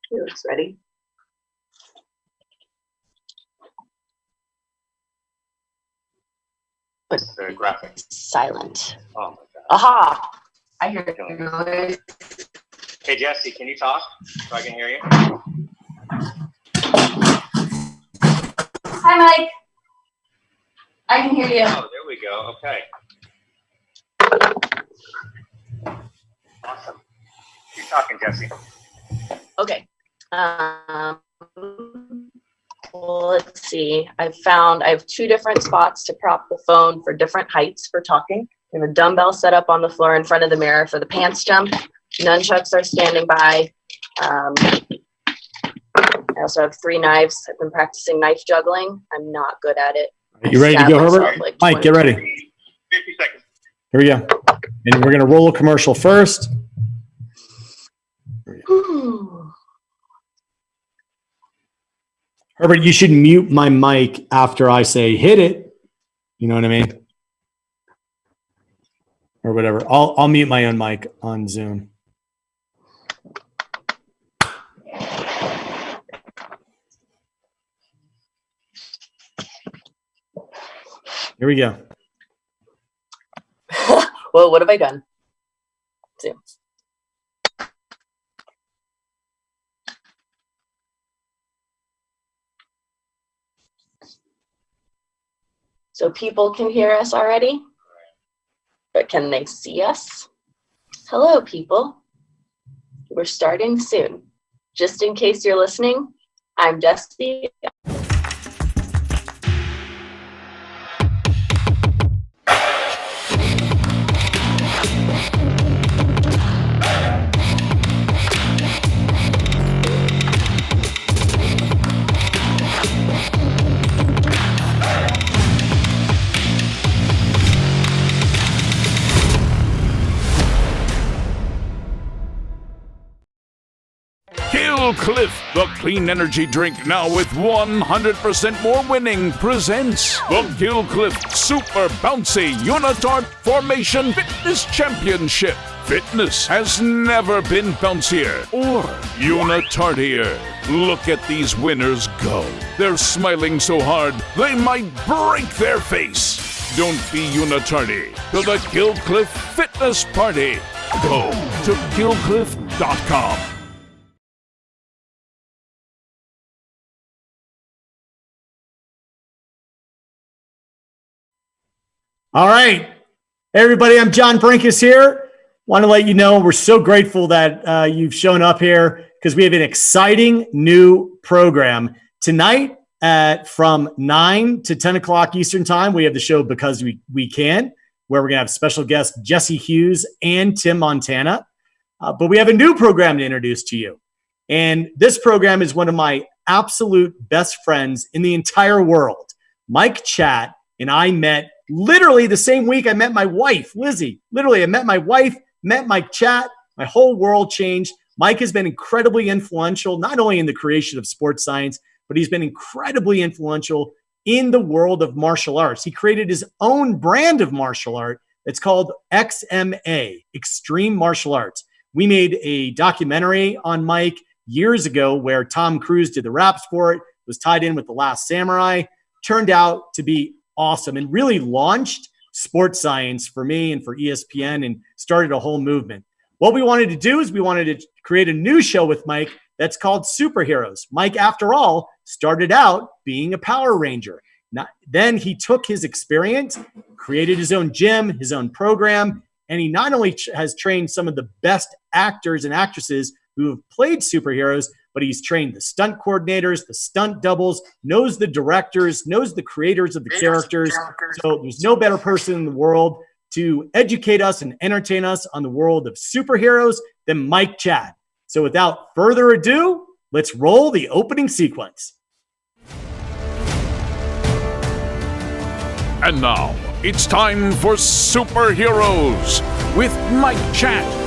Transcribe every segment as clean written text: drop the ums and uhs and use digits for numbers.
Felix, ready? Very graphic. Silent. Oh my God. Aha! I hear noise. Hey, Jessie, can you talk so I can hear you? Hi, Mike. I can hear you. Oh, there we go. Okay. Awesome. Keep talking, Jessie. Okay. Well, let's see. I have two different spots to prop the phone for different heights for talking. I have a dumbbell set up on the floor in front of the mirror for the pants jump. Nunchucks are standing by. I also have 3 knives. I've been practicing knife juggling. I'm not good at it. You ready to go, Herbert? Like Mike, get ready. 50 seconds. Here we go. And we're going to roll a commercial first. Herbert, you should mute my mic after I say hit it. You know what I mean? Or whatever. I'll mute my own mic on Zoom. Here we go. Well, what have I done? Zoom. So people can hear us already, but can they see us? Hello, people. We're starting soon. Just in case you're listening, I'm Jessie. Cliff, the clean energy drink now with 100% more winning, presents the Kill Cliff Super Bouncy Unitard Formation Fitness Championship. Fitness has never been bouncier or unitardier. Look at these winners go. They're smiling so hard they might break their face. Don't be unitardy to the Kill Cliff Fitness Party. Go to killcliff.com. All right. Hey, everybody, I'm John Brinkus here. Want to let you know we're so grateful that you've shown up here because we have an exciting new program. Tonight from 9 to 10 o'clock Eastern time, we have the show Because We Can, where we're going to have special guests Jesse Hughes and Tim Montana. But we have a new program to introduce to you. And this program is one of my absolute best friends in the entire world. Mike Chatt and I met literally the same week I met my wife, Lizzie. Literally, I met my wife, met Mike Chatt. My whole world changed. Mike has been incredibly influential, not only in the creation of sports science, but he's been incredibly influential in the world of martial arts. He created his own brand of martial art that's called XMA, Extreme Martial Arts. We made a documentary on Mike years ago where Tom Cruise did the raps for it, was tied in with The Last Samurai, turned out to be awesome and really launched sports science for me and for ESPN and started a whole movement. What we wanted to do is we wanted to create a new show with Mike that's called Superheroes. Mike, after all, started out being a Power Ranger. Then he took his experience, created his own gym, his own program, and he not only has trained some of the best actors and actresses who have played superheroes, but he's trained the stunt coordinators, the stunt doubles, knows the directors, knows the creators of the characters. So there's no better person in the world to educate us and entertain us on the world of superheroes than Mike Chatt. So without further ado, let's roll the opening sequence. And now, it's time for Superheroes with Mike Chatt.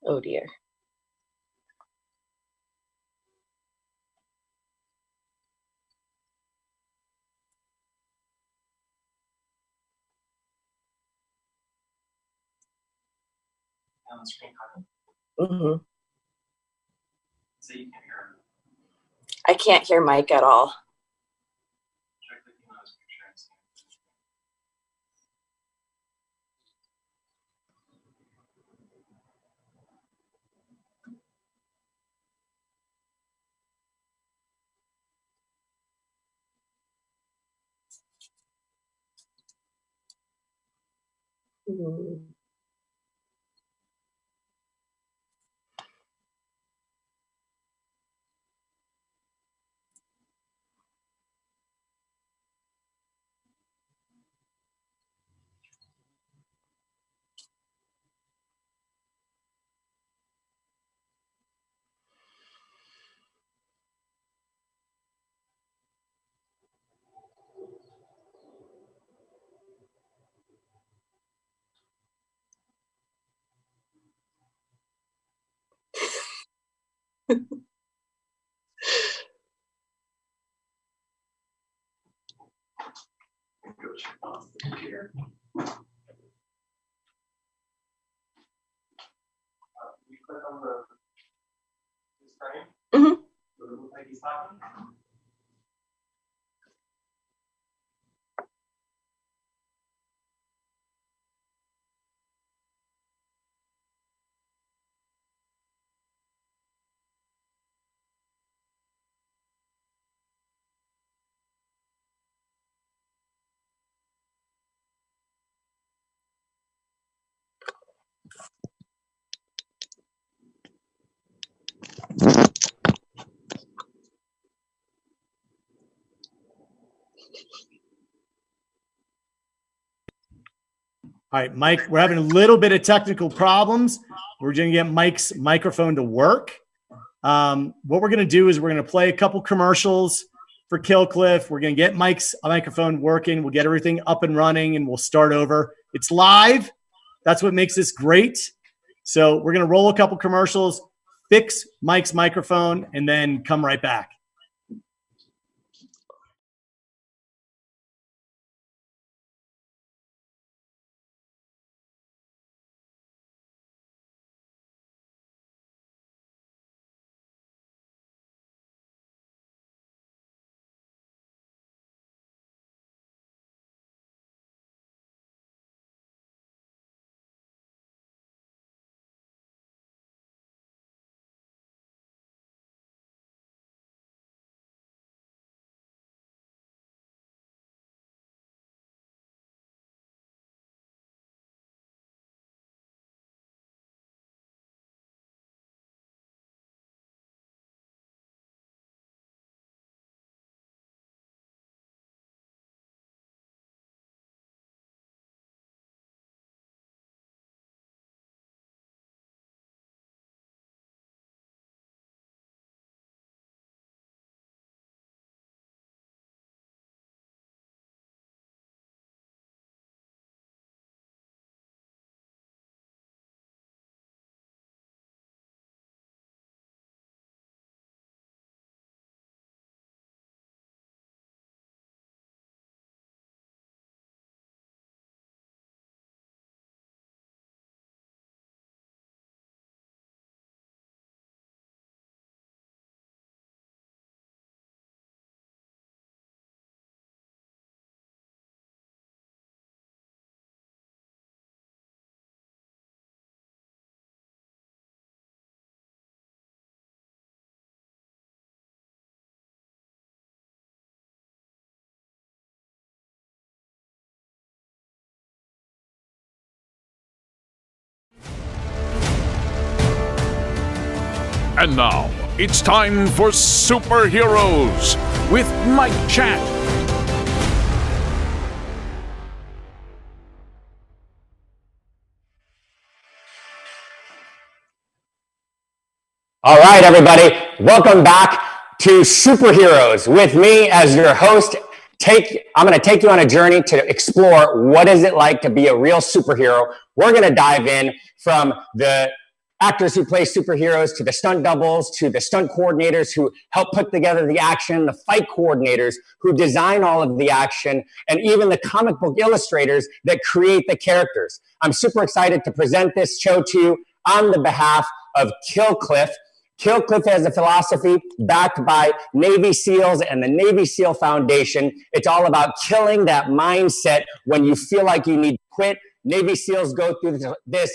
Oh dear. Mm-hmm. So you can hear him. I can't hear Mike at all. Try clicking on his picture and see. Mm. Go check on the computer. You click on the screen. Mhm. Does it look like he's talking? All right, Mike, we're having a little bit of technical problems. We're going to get Mike's microphone to work. What we're going to do is we're going to play a couple commercials for Killcliff. We're going to get Mike's microphone working. We'll get everything up and running, and we'll start over. It's live. That's what makes this great. So we're going to roll a couple commercials, fix Mike's microphone, and then come right back. And now, it's time for Superheroes with Mike Chat. All right, everybody, welcome back to Superheroes with me as your host. I'm going to take you on a journey to explore what is it like to be a real superhero. We're going to dive in from the actors who play superheroes, to the stunt doubles, to the stunt coordinators who help put together the action, the fight coordinators who design all of the action, and even the comic book illustrators that create the characters. I'm super excited to present this show to you on the behalf of Kill Cliff. Kill Cliff has a philosophy backed by Navy SEALs and the Navy SEAL Foundation. It's all about killing that mindset when you feel like you need to quit. Navy SEALs go through this.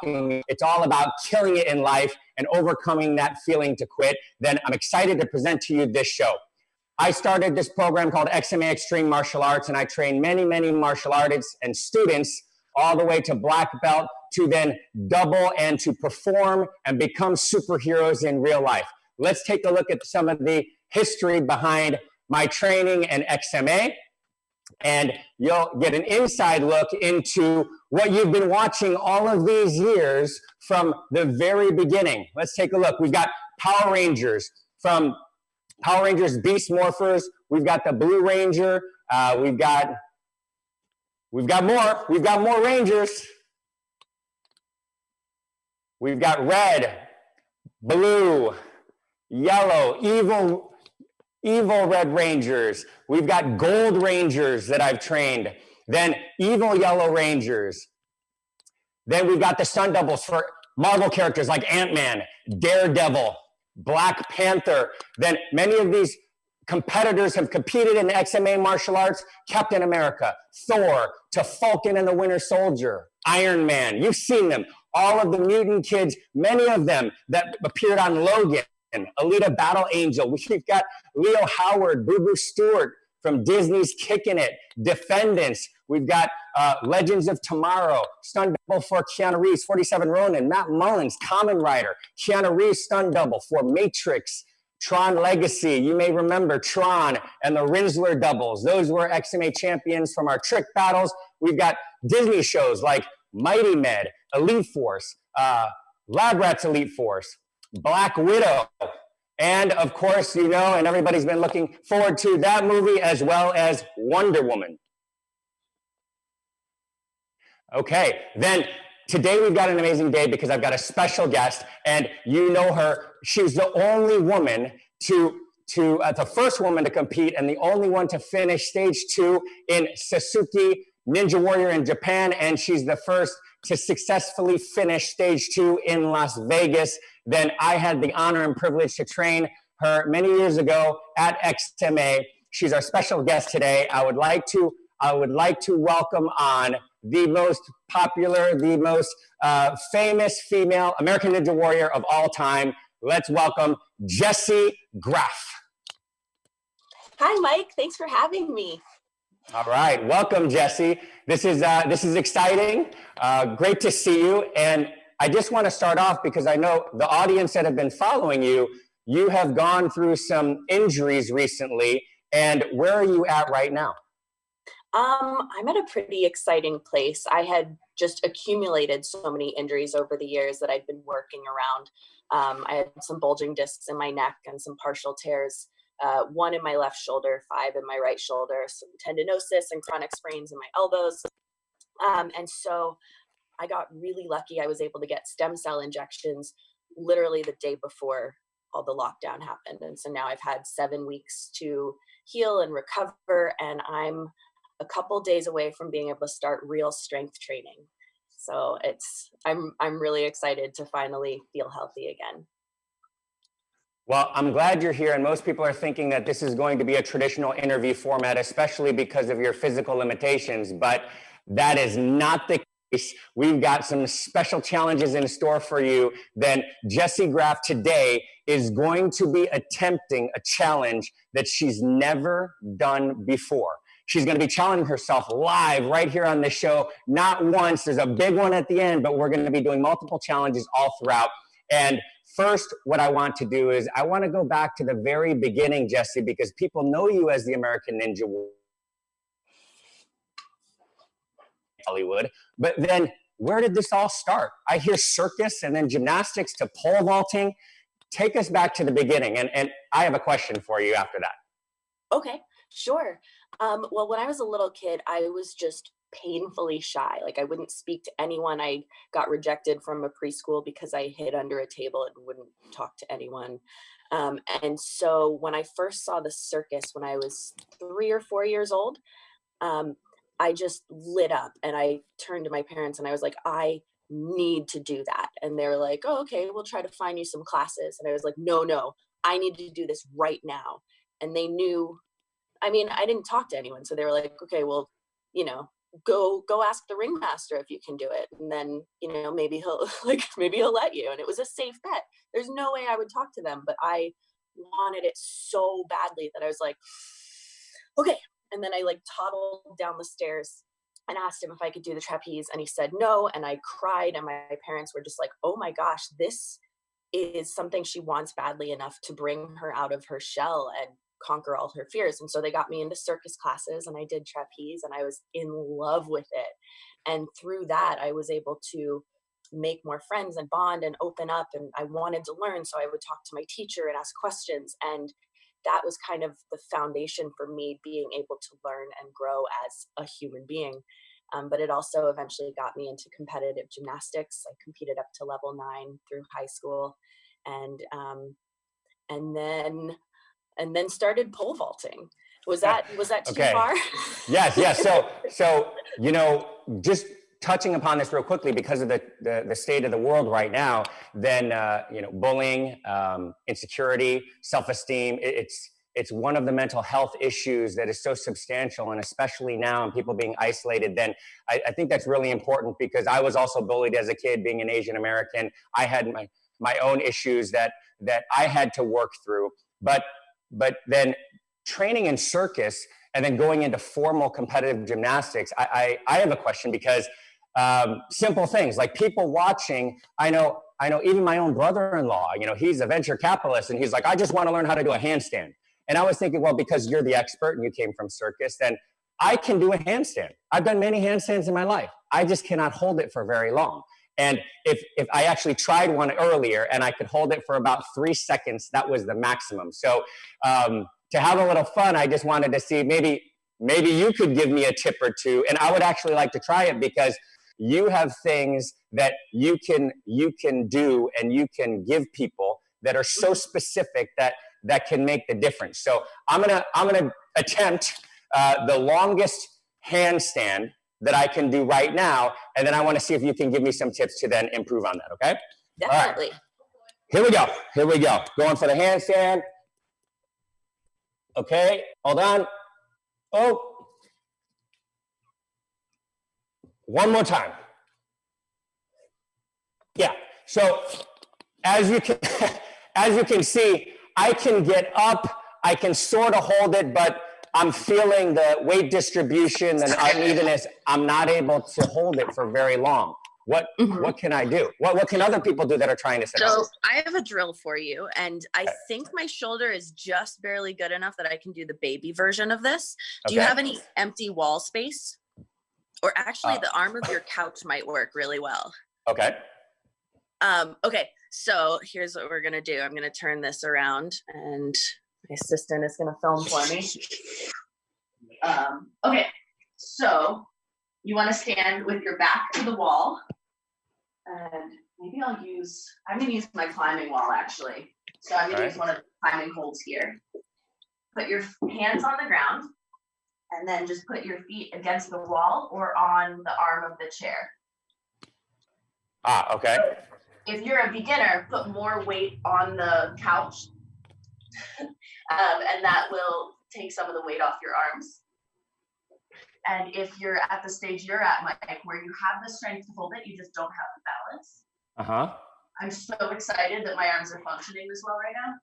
It's all about killing it in life and overcoming that feeling to quit. Then I'm excited to present to you this show. I started this program called XMA Extreme Martial Arts, and I train many, many martial artists and students all the way to black belt to then double and to perform and become superheroes in real life. Let's take a look at some of the history behind my training and XMA, and you'll get an inside look into what you've been watching all of these years from the very beginning. Let's take a look. We've got Power Rangers, from Power Rangers Beast Morphers. We've got the Blue Ranger. We've got more Rangers. We've got red, blue, yellow, evil Red Rangers. We've got Gold Rangers that I've trained. Then evil Yellow Rangers. Then we've got the stunt doubles for Marvel characters like Ant-Man, Daredevil, Black Panther. Then many of these competitors have competed in XMA martial arts: Captain America, Thor, to Falcon and the Winter Soldier, Iron Man. You've seen them. All of the mutant kids, many of them that appeared on Logan, Alita Battle Angel. We've got Leo Howard, Boo Boo Stewart from Disney's Kickin' It, Defendants. We've got Legends of Tomorrow, stunt double for Keanu Reeves, 47 Ronin, Matt Mullins, Kamen Rider, Keanu Reeves stunt double for Matrix, Tron Legacy. You may remember Tron and the Rinsler doubles. Those were XMA champions from our trick battles. We've got Disney shows like Mighty Med, Elite Force, Lab Rats Elite Force, Black Widow, and of course, you know, and everybody's been looking forward to that movie, as well as Wonder Woman. Okay, then today we've got an amazing day because I've got a special guest, and you know her. She's the only woman the first woman to compete and the only one to finish stage 2 in Sasuke Ninja Warrior in Japan, and she's the first to successfully finish stage 2 in Las Vegas. Then I had the honor and privilege to train her many years ago at XMA. She's our special guest today. I would like to welcome on the most popular, the most famous female American Ninja Warrior of all time. Let's welcome Jessie Graff. Hi, Mike. Thanks for having me. All right, welcome, Jessie. This is exciting. Great to see you. And I just want to start off because I know the audience that have been following you, you have gone through some injuries recently. And where are you at right now? I'm at a pretty exciting place. I had just accumulated so many injuries over the years that I'd been working around. I had some bulging discs in my neck and some partial tears. 1 in my left shoulder, 5 in my right shoulder, some tendinosis and chronic sprains in my elbows. And so I got really lucky. I was able to get stem cell injections literally the day before all the lockdown happened. And so now I've had 7 weeks to heal and recover, and I'm a couple days away from being able to start real strength training. So I'm really excited to finally feel healthy again. Well, I'm glad you're here, and most people are thinking that this is going to be a traditional interview format, especially because of your physical limitations, but that is not the case. We've got some special challenges in store for you. Then Jessie Graff today is going to be attempting a challenge that she's never done before. She's going to be challenging herself live right here on this show. Not once, there's a big one at the end, but we're going to be doing multiple challenges all throughout. And first, what I want to do is I want to go back to the very beginning, Jessie, because people know you as the American Ninja Warrior. Hollywood. But then where did this all start? I hear circus and then gymnastics to pole vaulting. Take us back to the beginning. And I have a question for you after that. Okay. Sure. Well, when I was a little kid, I was just painfully shy. Like I wouldn't speak to anyone. I got rejected from a preschool because I hid under a table and wouldn't talk to anyone. And so when I first saw the circus when I was 3 or 4 years old, I just lit up and I turned to my parents and I was like, I need to do that. And they were like, oh, okay, we'll try to find you some classes. And I was like, no, I need to do this right now. And they knew, I mean, I didn't talk to anyone. So they were like, okay, well, go ask the ringmaster if you can do it. And then, maybe he'll let you. And it was a safe bet. There's no way I would talk to them, but I wanted it so badly that I was like, okay. And then I toddled down the stairs and asked him if I could do the trapeze. And he said no. And I cried. And my parents were just like, oh my gosh, this is something she wants badly enough to bring her out of her shell and conquer all her fears. And so they got me into circus classes and I did trapeze and I was in love with it. And through that, I was able to make more friends and bond and open up. And I wanted to learn. So I would talk to my teacher and ask questions. And that was kind of the foundation for me being able to learn and grow as a human being. But it also eventually got me into competitive gymnastics. I competed up to level 9 through high school, and then started pole vaulting. Was that too Okay. far? Yes. So just touching upon this real quickly because of the state of the world right now, then bullying, insecurity, self-esteem, it's one of the mental health issues that is so substantial, and especially now and people being isolated, then I think that's really important because I was also bullied as a kid being an Asian American. I had my own issues that I had to work through, but then training in circus and then going into formal competitive gymnastics, I have a question because simple things like people watching, I know even my own brother-in-law, he's a venture capitalist and he's like, I just want to learn how to do a handstand. And I was thinking, well, because you're the expert and you came from circus, then I can do a handstand. I've done many handstands in my life. I just cannot hold it for very long. And if I actually tried one earlier and I could hold it for about 3 seconds, that was the maximum. So to have a little fun, I just wanted to see maybe you could give me a tip or two. And I would actually like to try it because you have things that you can do and you can give people that are so specific that can make the difference. So I'm gonna attempt the longest handstand that I can do right now, and then I want to see if you can give me some tips to then improve on that. Okay? Definitely. All right. Here we go. Going for the handstand. Okay, hold on. Oh, one more time. Yeah. So as you can see, I can get up. I can sort of hold it, but I'm feeling the weight distribution and unevenness. I'm not able to hold it for very long. What can I do? What can other people do that are trying to set up? So I have a drill for you, and I think my shoulder is just barely good enough that I can do the baby version of this. Do you have any empty wall space? Or actually, the arm of your couch might work really well. Okay. Okay, so here's what we're gonna do. I'm gonna turn this around, and my assistant is gonna film for me. Okay, so you want to stand with your back to the wall, and maybe I'm gonna use my climbing wall actually. So I'm gonna use one of the climbing holds here. Put your hands on the ground, and then just put your feet against the wall or on the arm of the chair. Okay. So if you're a beginner, put more weight on the couch, and that will take some of the weight off your arms. And if you're at the stage you're at, Mike, where you have the strength to hold it, you just don't have the balance. I'm so excited that my arms are functioning this well right now.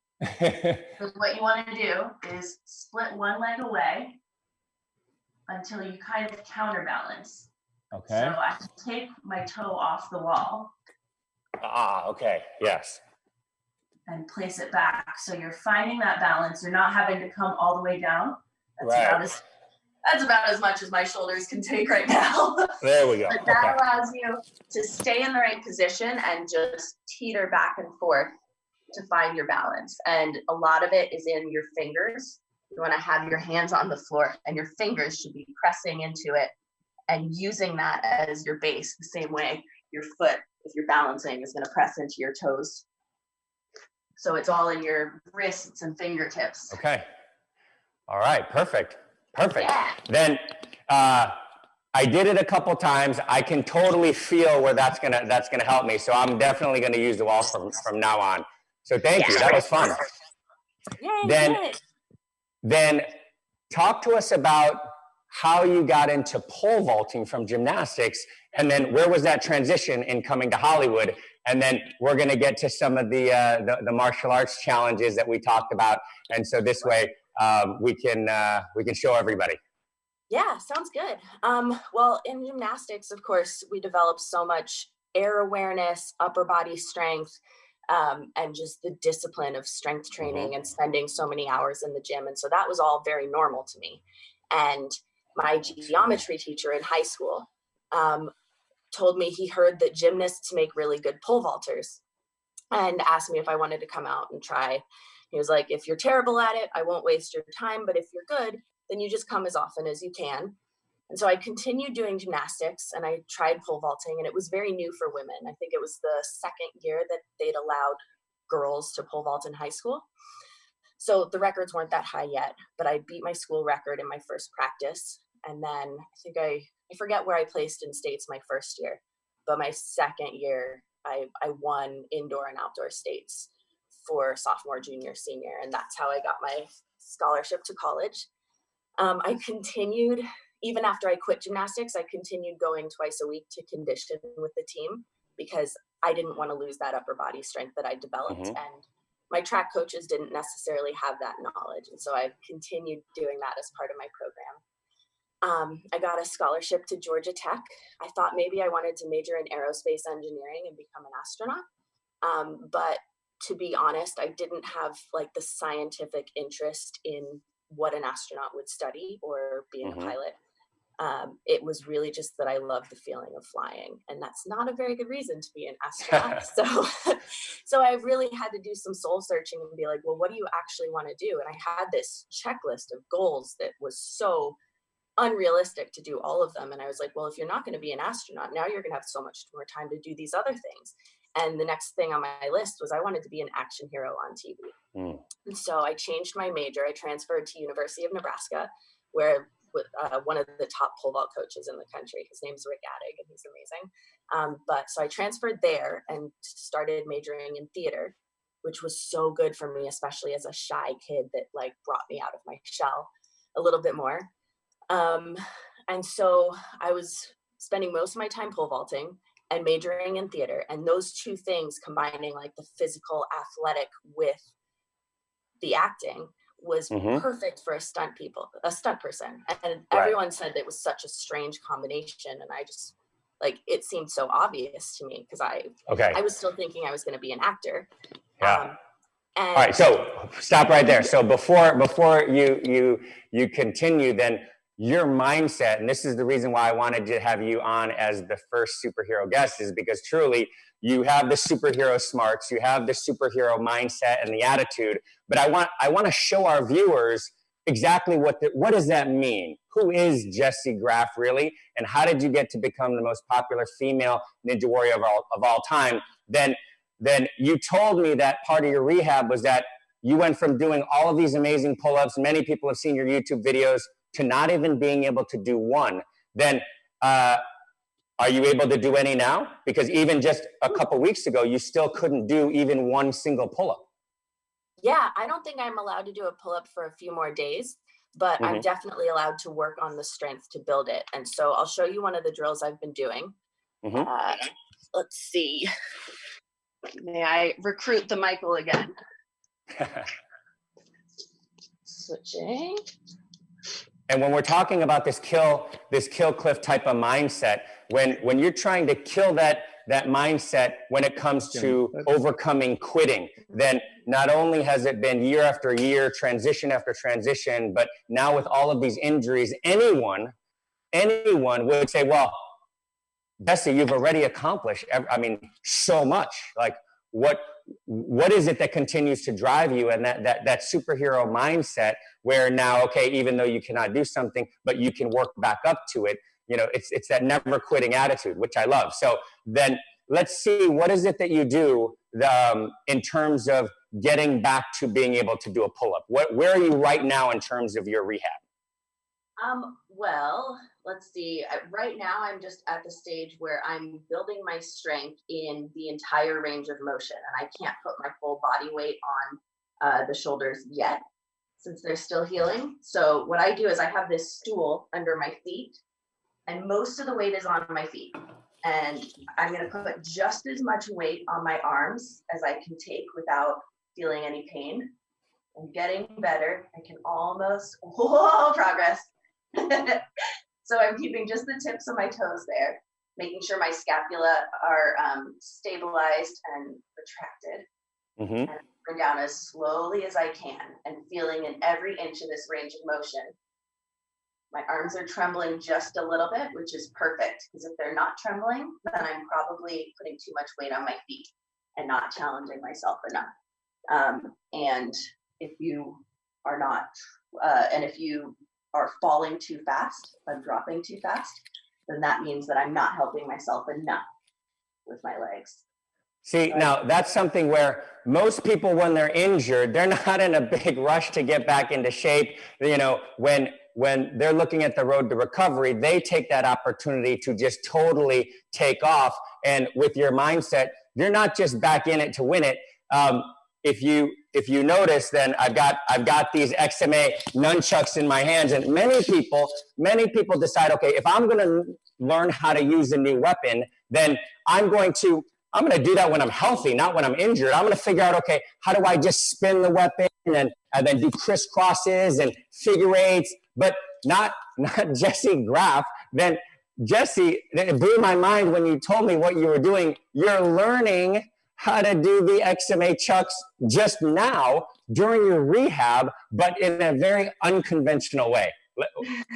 So what you want to do is split one leg away until you kind of counterbalance. Okay. So I take my toe off the wall. Okay. Yes. And place it back. So you're finding that balance. You're not having to come all the way down. That's about as much as my shoulders can take right now. There we go. But that allows you to stay in the right position and just teeter back and forth to find your balance. And a lot of it is in your fingers. You want to have your hands on the floor and your fingers should be pressing into it and using that as your base, the same way your foot, if you're balancing, is going to press into your toes. So it's all in your wrists and fingertips. Okay. All right. Perfect. Perfect. Yeah. Then I did it a couple times. I can totally feel where that's gonna help me. So I'm definitely gonna use the wall from now on. So thank you. That was fun. Yay, Then talk to us about how you got into pole vaulting from gymnastics, and then where was that transition in coming to Hollywood? And then we're going to get to some of the martial arts challenges that we talked about, and so this way we can show everybody. Yeah, sounds good. Well, in gymnastics, of course, we develop so much air awareness, upper body strength, and just the discipline of strength training and spending so many hours in the gym. And so that was all very normal to me. And my geometry teacher in high school told me he heard that gymnasts make really good pole vaulters and asked me if I wanted to come out and try. He was like, if you're terrible at it, I won't waste your time. But if you're good, then you just come as often as you can. And so I continued doing gymnastics and I tried pole vaulting, and it was very new for women. I think it was the second year that they'd allowed girls to pole vault in high school. So the records weren't that high yet, but I beat my school record in my first practice. And then I forget where I placed in states my first year, but my second year, I won indoor and outdoor states for sophomore, junior, senior. And that's how I got my scholarship to college. I continued, even after I quit gymnastics, I continued going twice a week to condition with the team because I didn't want to lose that upper body strength that I developed. And my track coaches didn't necessarily have that knowledge. And so I continued doing that as part of my program. I got a scholarship to Georgia Tech. I thought maybe I wanted to major in aerospace engineering and become an astronaut. But to be honest, I didn't have like the scientific interest in what an astronaut would study or being a pilot. It was really just that I loved the feeling of flying, and that's not a very good reason to be an astronaut. So I really had to do some soul searching and be like, well, what do you actually want to do? And I had this checklist of goals that was so unrealistic to do all of them. And I was like, well, if you're not going to be an astronaut, now you're going to have so much more time to do these other things. And the next thing on my list was I wanted to be an action hero on TV. And so I changed my major. I transferred to University of Nebraska, where one of the top pole vault coaches in the country. His name's Rick Addig, and he's amazing. So I transferred there and started majoring in theater, which was so good for me, especially as a shy kid that like brought me out of my shell a little bit more. And so I was spending most of my time pole vaulting and majoring in theater, and those two things combining like the physical athletic with the acting was perfect for a stunt person. And everyone said it was such a strange combination. And I just like, it seemed so obvious to me because I was still thinking I was going to be an actor. All right. So stop right there. So before you continue, then your mindset, and this is the reason why I wanted to have you on as the first superhero guest, is because truly you have the superhero smarts, you have the superhero mindset and the attitude, but I want to show our viewers exactly what does that mean? Who is Jessie Graff really? And how did you get to become the most popular female ninja warrior of all time? Then you told me that part of your rehab was that you went from doing all of these amazing pull-ups, many people have seen your YouTube videos, to not even being able to do one. Then are you able to do any now? Because even just a couple weeks ago, you still couldn't do even one single pull-up. Yeah, I don't think I'm allowed to do a pull-up for a few more days, but I'm definitely allowed to work on the strength to build it. And so I'll show you one of the drills I've been doing. Let's see. May I recruit the Michael again? Switching. And when we're talking about this kill Cliff type of mindset, when you're trying to kill that mindset when it comes to overcoming quitting, then not only has it been year after year, transition after transition, but now with all of these injuries, anyone would say, well, Jessie, you've already accomplished, so much. Like, what what is it that continues to drive you, and that superhero mindset where now, okay, even though you cannot do something, but you can work back up to it. You know, it's that never quitting attitude, which I love. So then let's see, what is it that you do in terms of getting back to being able to do a pull-up? Where are you right now in terms of your rehab? Well, let's see. Right now, I'm just at the stage where I'm building my strength in the entire range of motion, and I can't put my full body weight on the shoulders yet, since they're still healing. So what I do is I have this stool under my feet, and most of the weight is on my feet. And I'm going to put just as much weight on my arms as I can take without feeling any pain. I'm getting better. I can almost, progress. So I'm keeping just the tips of my toes there, making sure my scapula are stabilized and retracted. Mm-hmm. And bring down as slowly as I can, and feeling in every inch of this range of motion. My arms are trembling just a little bit, which is perfect, because if they're not trembling, then I'm probably putting too much weight on my feet and not challenging myself enough. And if you are not, and if you are falling too fast, I'm dropping too fast, then that means that I'm not helping myself enough with my legs. See, now that's something where most people, when they're injured, they're not in a big rush to get back into shape. You know, when they're looking at the road to recovery, they take that opportunity to just totally take off. And with your mindset, you're not just back in it to win it. If you notice, then I've got these XMA nunchucks in my hands, and many people decide, okay, if I'm going to learn how to use a new weapon, then I'm going to do that when I'm healthy, not when I'm injured. I'm going to figure out, okay, how do I just spin the weapon and then do crisscrosses and figure eights, but not Jessie Graff. Then Jessie, it blew my mind when you told me what you were doing. You're learning how to do the XMA chucks just now during your rehab, but in a very unconventional way.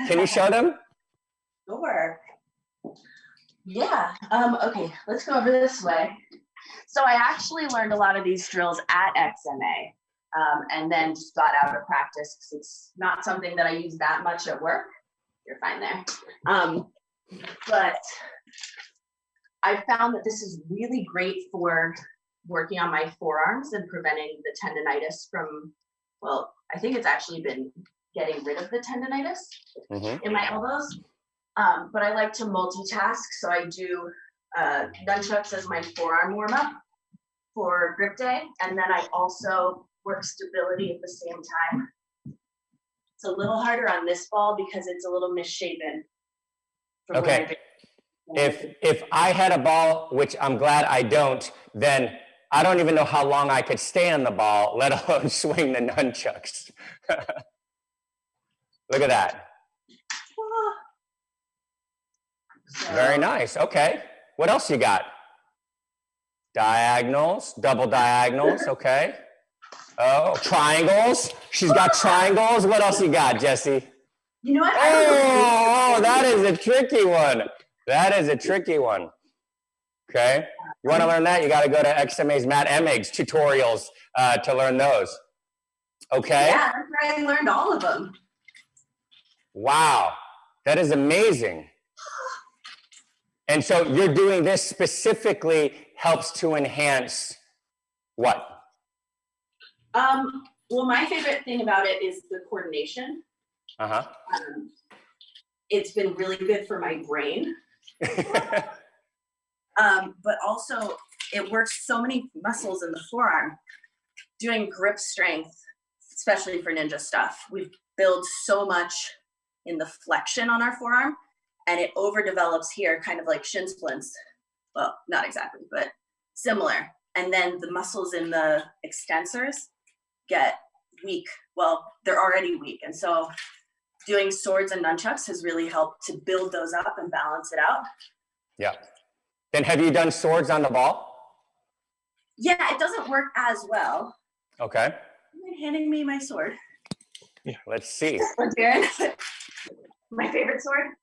Can you show them? Sure. Yeah. Okay, let's go over this way. So I actually learned a lot of these drills at XMA, and then just got out of practice because it's not something that I use that much at work. You're fine there. But I found that this is really great for working on my forearms and preventing the tendonitis from, well, I think it's actually been getting rid of the tendonitis in my elbows. But I like to multitask, so I do nunchucks as my forearm warm-up for grip day, and then I also work stability at the same time. It's a little harder on this ball because it's a little misshapen. Okay. If I had a ball, which I'm glad I don't, then I don't even know how long I could stay on the ball, let alone swing the nunchucks. Look at that. Very nice. Okay. What else you got? Diagonals, double diagonals. Okay. Oh, triangles. She's got triangles. What else you got, Jessie? You know what? Oh, that is a tricky one. That is a tricky one. Okay. You want to learn that? You got to go to XMA's Matt Emmig's tutorials to learn those. Okay. Yeah, that's where I learned all of them. Wow. That is amazing. And so you're doing this specifically helps to enhance what? Well, my favorite thing about it is the coordination. Uh-huh. It's been really good for my brain. But also it works so many muscles in the forearm. Doing grip strength, especially for ninja stuff, we build so much in the flexion on our forearm, and it overdevelops here, kind of like shin splints. Well, not exactly, but similar. And then the muscles in the extensors get weak. Well, they're already weak. And so doing swords and nunchucks has really helped to build those up and balance it out. Yeah. Then have you done swords on the ball? Yeah, it doesn't work as well. Okay. Handing me my sword. Yeah. Let's see. Darren, my favorite sword.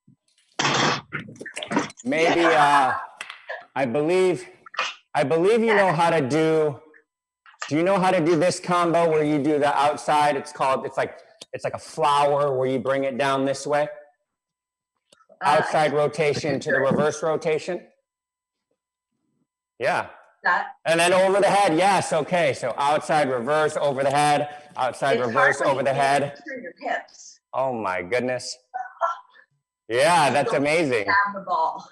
Maybe I believe you know how to do Do you know how to do this combo where you do the outside? It's like a flower where you bring it down this way. Outside rotation to the reverse rotation. Yeah. That And then over the head. Yes. Okay. So outside reverse over the head. Outside it's reverse hard when over the you can't head. turn your hips. Oh my goodness. Yeah, that's amazing. Grab the ball.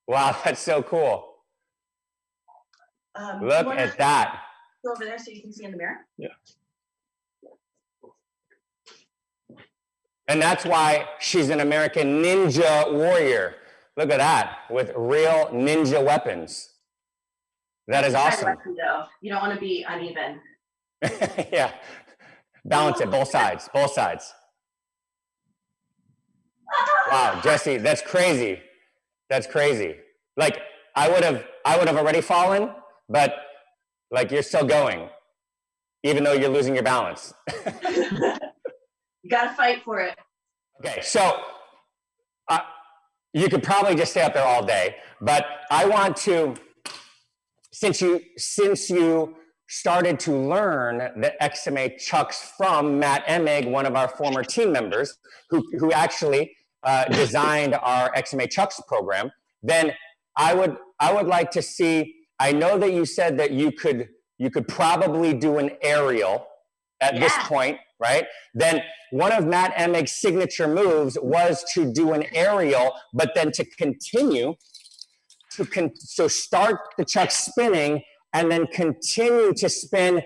Wow, that's so cool. Look at that. Go over there so you can see in the mirror. Yeah. And that's why she's an American ninja warrior. Look at that, with real ninja weapons. That is awesome. You don't want to be uneven. Yeah. Balance it, both sides, both sides. Wow, Jessie, that's crazy. That's crazy. Like I would have already fallen, but like you're still going, even though you're losing your balance. You got to fight for it. Okay, so you could probably just stay up there all day, but I want to, since you started to learn the XMA chucks from Matt Emig, one of our former team members, who actually designed our XMA chucks program, then I would like to see. I know that you said that you could probably do an aerial at this point, right? Then one of Matt Emig's signature moves was to do an aerial, but then to continue so start the chuck spinning and then continue to spin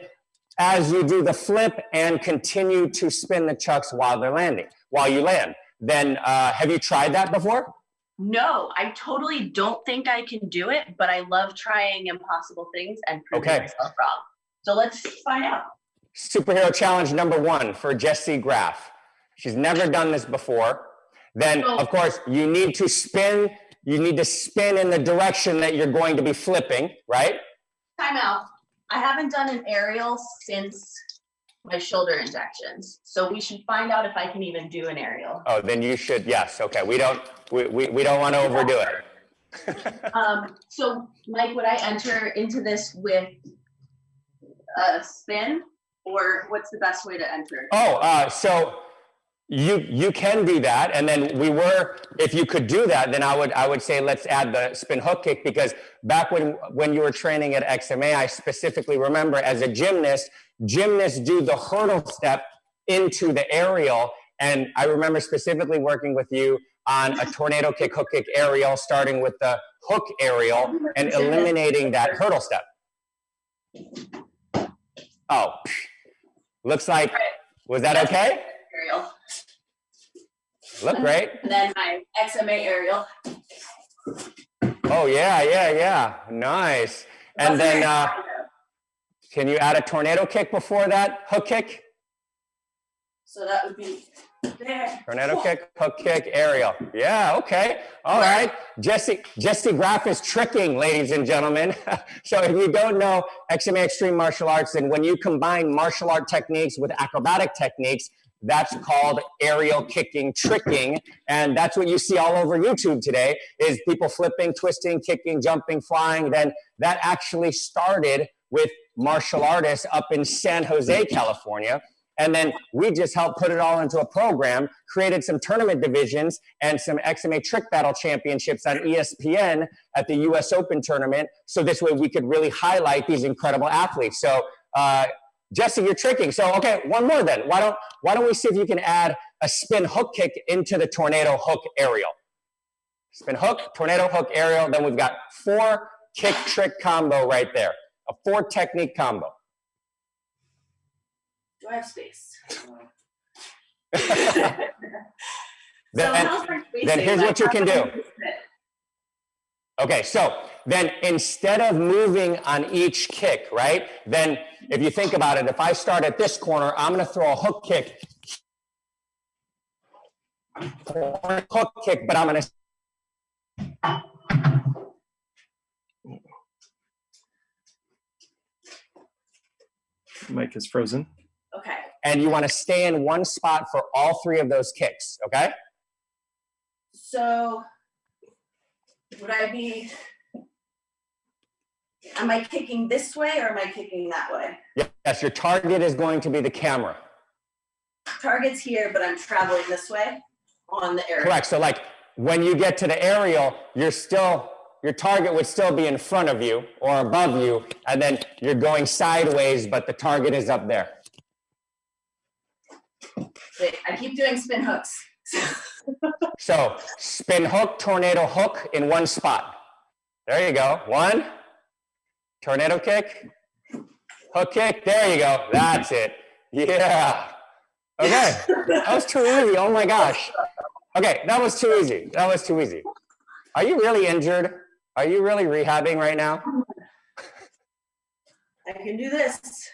as you do the flip and continue to spin the chucks while you land. Then have you tried that before? No, I totally don't think I can do it, but I love trying impossible things and proving myself wrong. So let's find out. Superhero challenge number 1 for Jessie Graff. She's never done this before. Then, of course, you need to spin in the direction that you're going to be flipping, right? Time out. I haven't done an aerial since my shoulder injections. So we should find out if I can even do an aerial. Oh, then you should, yes. Okay, we don't want to overdo it. So Mike, would I enter into this with a spin, or what's the best way to enter? So you can do that, and then if you could do that, then I would say let's add the spin hook kick, because back when you were training at XMA, I specifically remember as a gymnasts do the hurdle step into the aerial, and I remember specifically working with you on a tornado kick, hook kick, aerial, starting with the hook aerial and eliminating that hurdle step. Oh, looks like, was that okay? Aerial. Look great. And then my XMA aerial. Oh, yeah. Nice. And then, can you add a tornado kick before that hook kick? So that would be there. Tornado kick, hook kick, aerial. Yeah, okay. All right. Jessie Graff is tricking, ladies and gentlemen. So if you don't know XMA Extreme Martial Arts, then when you combine martial art techniques with acrobatic techniques, that's called aerial kicking, tricking. And that's what you see all over YouTube today, is people flipping, twisting, kicking, jumping, flying. Then that actually started with martial artists up in San Jose, California. And then we just helped put it all into a program, created some tournament divisions and some XMA trick battle championships on ESPN at the US Open tournament. So this way we could really highlight these incredible athletes. So Jessie, you're tricking. So, okay, one more then. Why don't we see if you can add a spin hook kick into the tornado hook aerial? Spin hook, tornado hook aerial. Then we've got 4 kick trick combo right there. A 4 technique combo. Do I have space? Then here's what you can do. Okay, so then instead of moving on each kick, right? Then if you think about it, if I start at this corner, I'm going to throw a hook kick. But I'm going to. Mike is frozen. Okay. And you want to stay in one spot for all 3 of those kicks, okay? So would I be Am I kicking this way or am I kicking that way? Yes, your target is going to be the camera. Target's here, but I'm traveling this way on the aerial. Correct. So like when you get to the aerial, your target would still be in front of you or above you, and then you're going sideways, but the target is up there. Wait, I keep doing spin hooks. So spin hook, tornado hook in one spot. There you go. One, tornado kick, hook kick. There you go. That's it. Yeah. Okay. That was too easy. Oh my gosh. Okay, that was too easy. That was too easy. Are you really injured? Are you really rehabbing right now? I can do this.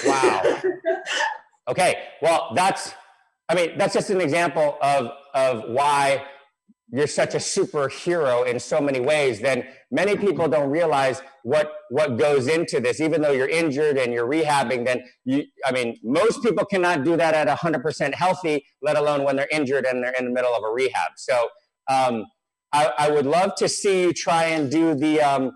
Wow. Okay, well, that's just an example of why you're such a superhero in so many ways. Then many people don't realize what goes into this. Even though you're injured and you're rehabbing, then most people cannot do that at 100% healthy, let alone when they're injured and they're in the middle of a rehab. So I would love to see you try and do the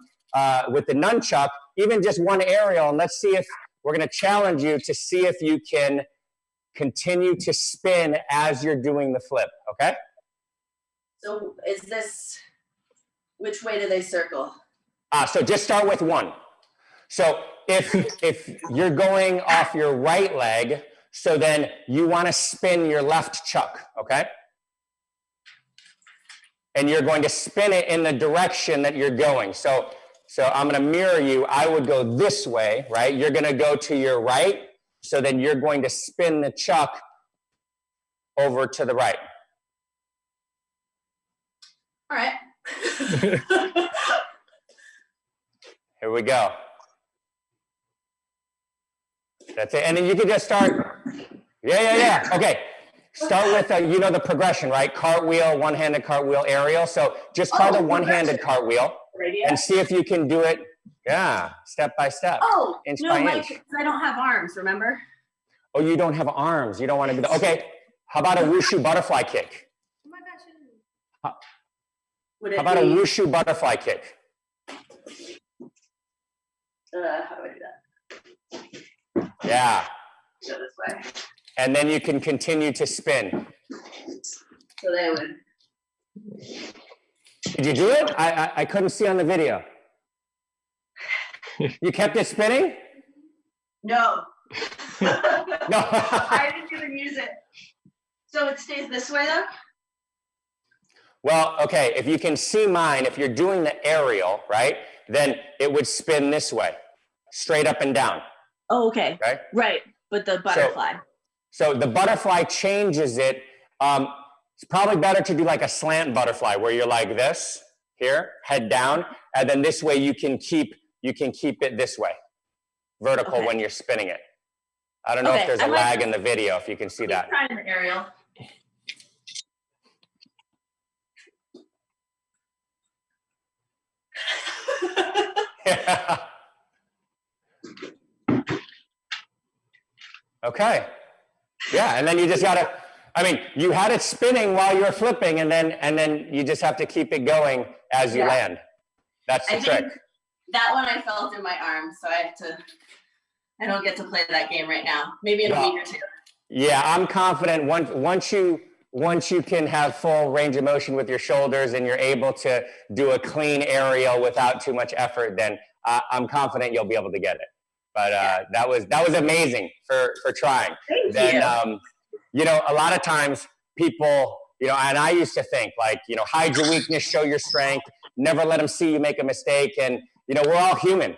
with the nunchuck, even just one aerial, and let's see if we're going to challenge you to see if you can continue to spin as you're doing the flip. Okay. So is this, which way do they circle? So just start with one. So if you're going off your right leg, so then you want to spin your left chuck, okay? And you're going to spin it in the direction that you're going. So I'm going to mirror you. I would go this way, right? You're going to go to your right. So then you're going to spin the chuck over to the right. All right. Here we go. That's it. And then you can just start. Yeah. Okay. Start with, the progression, right? Cartwheel, one-handed cartwheel, aerial. So just try the one-handed cartwheel and see if you can do it. Yeah, step by step. Oh, inch no, by Mike, inch. I don't have arms, remember? Oh, you don't have arms. You don't want to do that. Okay. How about a wushu butterfly kick? Oh my gosh. How about a wushu butterfly kick? How do I do that? Yeah. Go this way. And then you can continue to spin. So they would. Did you do it? I couldn't see on the video. You kept it spinning? No. No. I didn't even use it. So it stays this way though? Well, okay, if you can see mine, if you're doing the aerial, right, then it would spin this way, straight up and down. Oh, okay. Right. But the butterfly. So the butterfly changes it. It's probably better to do like a slant butterfly where you're like this, here, head down, and then this way you can keep it this way, vertical when you're spinning it. I don't know if there's a lag in the video, if you can see that. Trying the aerial. Yeah. Okay. Yeah, and then you just gotta, you had it spinning while you were flipping, and then you just have to keep it going as you land. That's the trick. That one I fell through my arm, so I don't get to play that game right now. Maybe in a week or two. Yeah, I'm confident once you can have full range of motion with your shoulders and you're able to do a clean aerial without too much effort, then I'm confident you'll be able to get it. But that was amazing for trying. Thank you. A lot of times people, and I used to think like, hide your weakness, show your strength, never let them see you make a mistake. And, we're all human,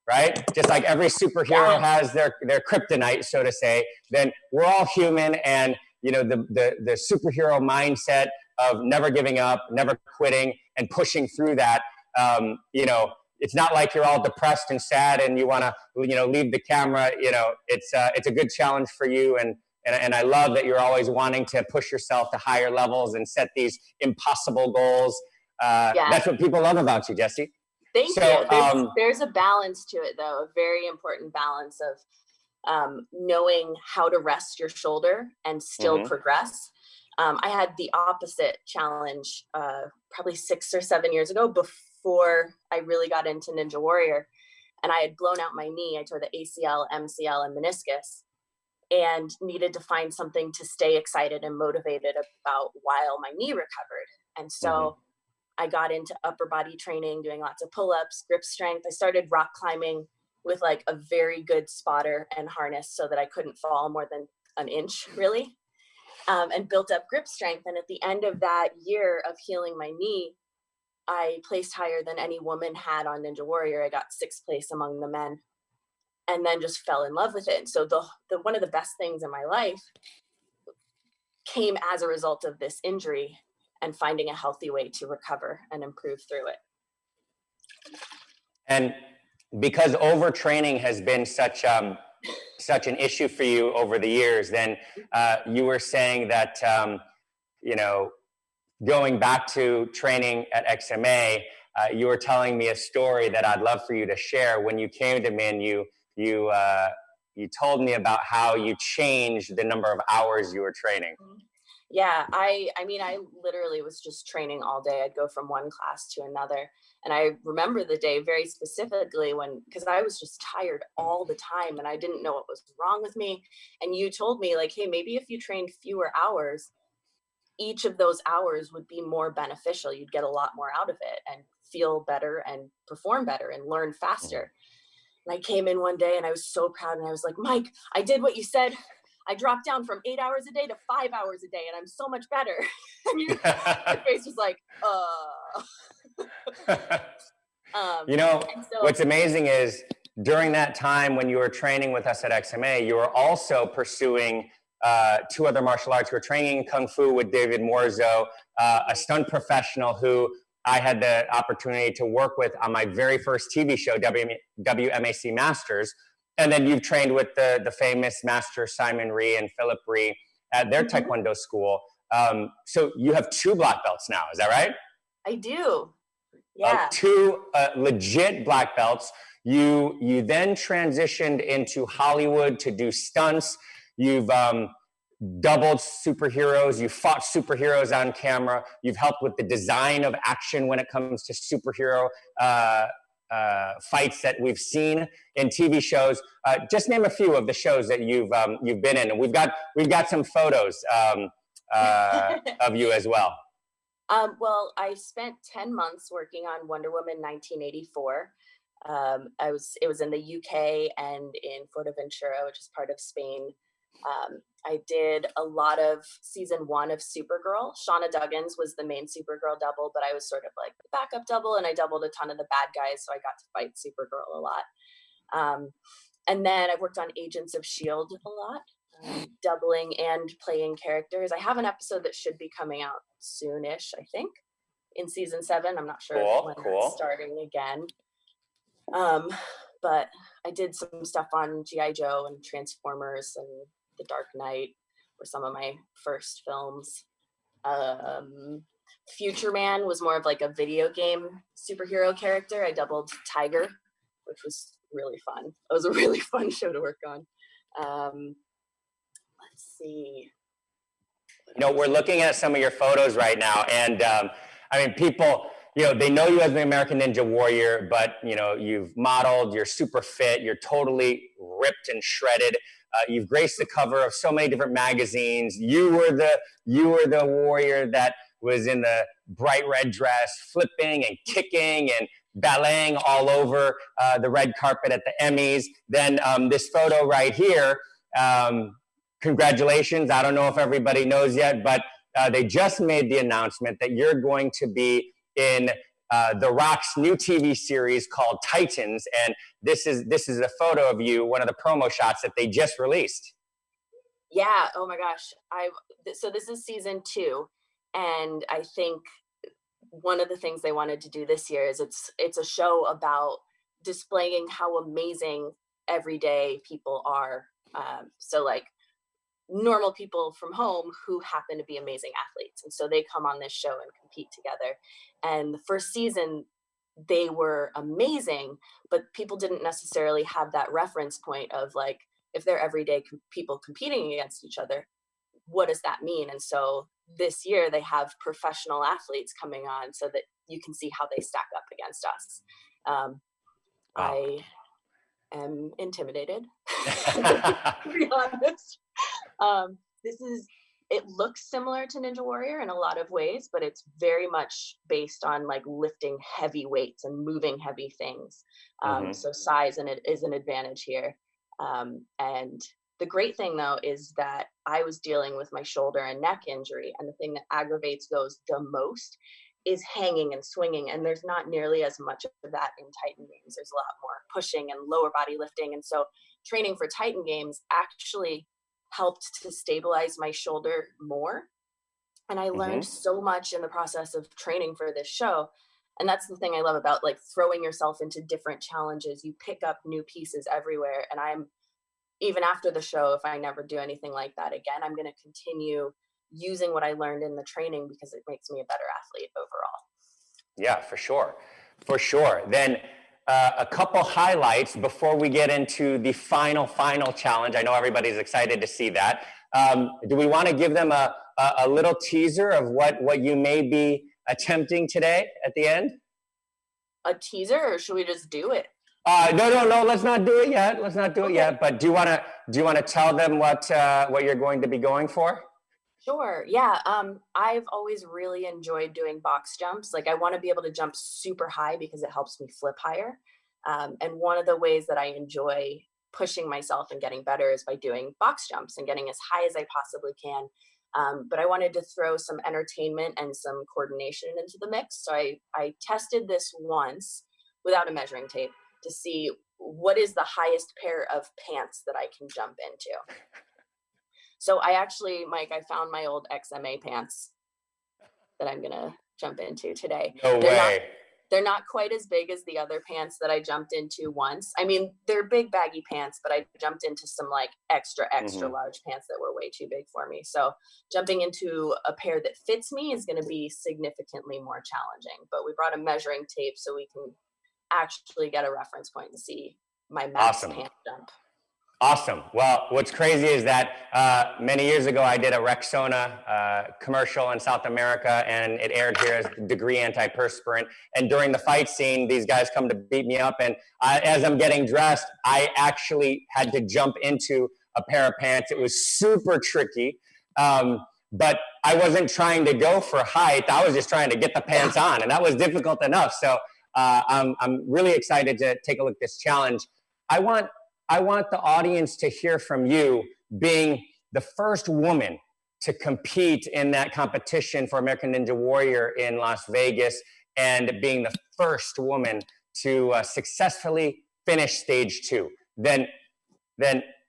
right? Just like every superhero has their kryptonite, so to say, then we're all human. And, the superhero mindset of never giving up, never quitting, and pushing through that, it's not like you're all depressed and sad and you want to, leave the camera. It's a good challenge for you. And I love that you're always wanting to push yourself to higher levels and set these impossible goals. That's what people love about you, Jessie. Thank you. There's a balance to it, though, a very important balance of knowing how to rest your shoulder and still progress. I had the opposite challenge probably 6 or 7 years ago before I really got into Ninja Warrior, and I had blown out my knee. I tore the ACL, MCL, and meniscus, and needed to find something to stay excited and motivated about while my knee recovered. And so I got into upper body training, doing lots of pull-ups, grip strength. I started rock climbing with like a very good spotter and harness so that I couldn't fall more than an inch, really, and built up grip strength. And at the end of that year of healing my knee, I placed higher than any woman had on Ninja Warrior. I got 6th place among the men, and then just fell in love with it. So the one of the best things in my life came as a result of this injury and finding a healthy way to recover and improve through it. And because overtraining has been such an issue for you over the years, then you were saying that, going back to training at XMA, you were telling me a story that I'd love for you to share. When you came to me and you told me about how you changed the number of hours you were training. Yeah, I mean, I literally was just training all day. I'd go from one class to another. And I remember the day very specifically because I was just tired all the time and I didn't know what was wrong with me. And you told me like, hey, maybe if you trained fewer hours, each of those hours would be more beneficial. You'd get a lot more out of it and feel better and perform better and learn faster. And I came in one day and I was so proud and I was like, Mike, I did what you said. I dropped down from 8 hours a day to 5 hours a day and I'm so much better. And your face was like, What's amazing is during that time when you were training with us at XMA, you were also pursuing 2 other martial arts. You were training Kung Fu with David Morzo, a stunt professional who I had the opportunity to work with on my very first TV show, WMAC Masters. And then you've trained with the famous master Simon Rhee and Philip Rhee at their Taekwondo school. So you have 2 black belts now, is that right? I do. Yeah. 2 legit black belts. You then transitioned into Hollywood to do stunts. You've doubled superheroes. You fought superheroes on camera. You've helped with the design of action when it comes to superhero fights that we've seen in TV shows. Just name a few of the shows that you've been in, and we've got some photos of you as well. Well, I spent 10 months working on Wonder Woman 1984. It was in the UK and in Fuerteventura, which is part of Spain. I did a lot of season 1 of Supergirl. Shauna Duggins was the main Supergirl double, but I was sort of like the backup double, and I doubled a ton of the bad guys, so I got to fight Supergirl a lot. And then I've worked on Agents of S.H.I.E.L.D. a lot, doubling and playing characters. I have an episode that should be coming out soonish, I think, in season 7. I'm not sure when it's starting again. But I did some stuff on G.I. Joe and Transformers and The Dark Knight were some of my first films. Future Man was more of like a video game superhero character. I doubled Tiger, which was really fun. It was a really fun show to work on. Let's see. We're looking at some of your photos right now, and I mean, people, they know you as the American Ninja Warrior, but you've modeled, you're super fit, you're totally ripped and shredded. You've graced the cover of so many different magazines. You were the warrior that was in the bright red dress, flipping and kicking and balleting all over the red carpet at the Emmys. Then this photo right here, congratulations. I don't know if everybody knows yet, but they just made the announcement that you're going to be in The Rock's new TV series called Titans, and this is a photo of you, one of the promo shots that they just released. Yeah. Oh my gosh. So this is season 2, and I think one of the things they wanted to do this year is it's a show about displaying how amazing everyday people are. So like normal people from home who happen to be amazing athletes. And so they come on this show and compete together. And the first season, they were amazing, but people didn't necessarily have that reference point of like, if they're everyday people competing against each other, what does that mean? And so this year they have professional athletes coming on so that you can see how they stack up against us. Wow. I am intimidated, to be honest. It looks similar to Ninja Warrior in a lot of ways, but it's very much based on like lifting heavy weights and moving heavy things. So size is an advantage here. And the great thing though is that I was dealing with my shoulder and neck injury, and the thing that aggravates those the most is hanging and swinging, and there's not nearly as much of that in Titan games. There's a lot more pushing and lower body lifting, and so training for Titan games actually helped to stabilize my shoulder more. And I learned so much in the process of training for this show. And that's the thing I love about like throwing yourself into different challenges. You pick up new pieces everywhere. And I'm, even after the show, if I never do anything like that again, I'm going to continue using what I learned in the training because it makes me a better athlete overall. Yeah, for sure. For sure. Then a couple highlights before we get into the final challenge. I know everybody's excited to see that. Do we want to give them a little teaser of what you may be attempting today at the end? A teaser, or should we just do it? No. Let's not do it yet. But do you want to tell them what you're going to be going for? Sure. Yeah. I've always really enjoyed doing box jumps. Like I want to be able to jump super high because it helps me flip higher. And one of the ways that I enjoy pushing myself and getting better is by doing box jumps and getting as high as I possibly can. But I wanted to throw some entertainment and some coordination into the mix. So I tested this once without a measuring tape to see what is the highest pair of pants that I can jump into. So I actually, Mike, I found my old XMA pants that I'm going to jump into today. No way. They're not quite as big as the other pants that I jumped into once. I mean, they're big baggy pants, but I jumped into some like extra large pants that were way too big for me. So jumping into a pair that fits me is going to be significantly more challenging. But we brought a measuring tape so we can actually get a reference point to see my max pant jump. Awesome. Well, what's crazy is that many years ago, I did a Rexona commercial in South America, and it aired here as Degree Antiperspirant. And during the fight scene, these guys come to beat me up. And as I'm getting dressed, I actually had to jump into a pair of pants. It was super tricky. But I wasn't trying to go for height. I was just trying to get the pants on, and that was difficult enough. So I'm really excited to take a look at this challenge. I want the audience to hear from you, being the first woman to compete in that competition for American Ninja Warrior in Las Vegas, and being the first woman to successfully finish stage 2. Then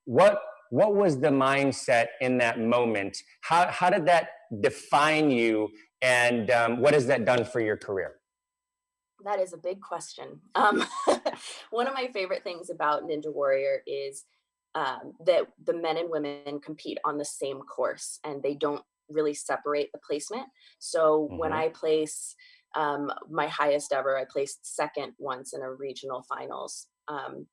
what was the mindset in that moment? How did that define you, and what has that done for your career? That is a big question. One of my favorite things about Ninja Warrior is that the men and women compete on the same course, and they don't really separate the placement. So when I place my highest ever, I placed second once in a regional finals.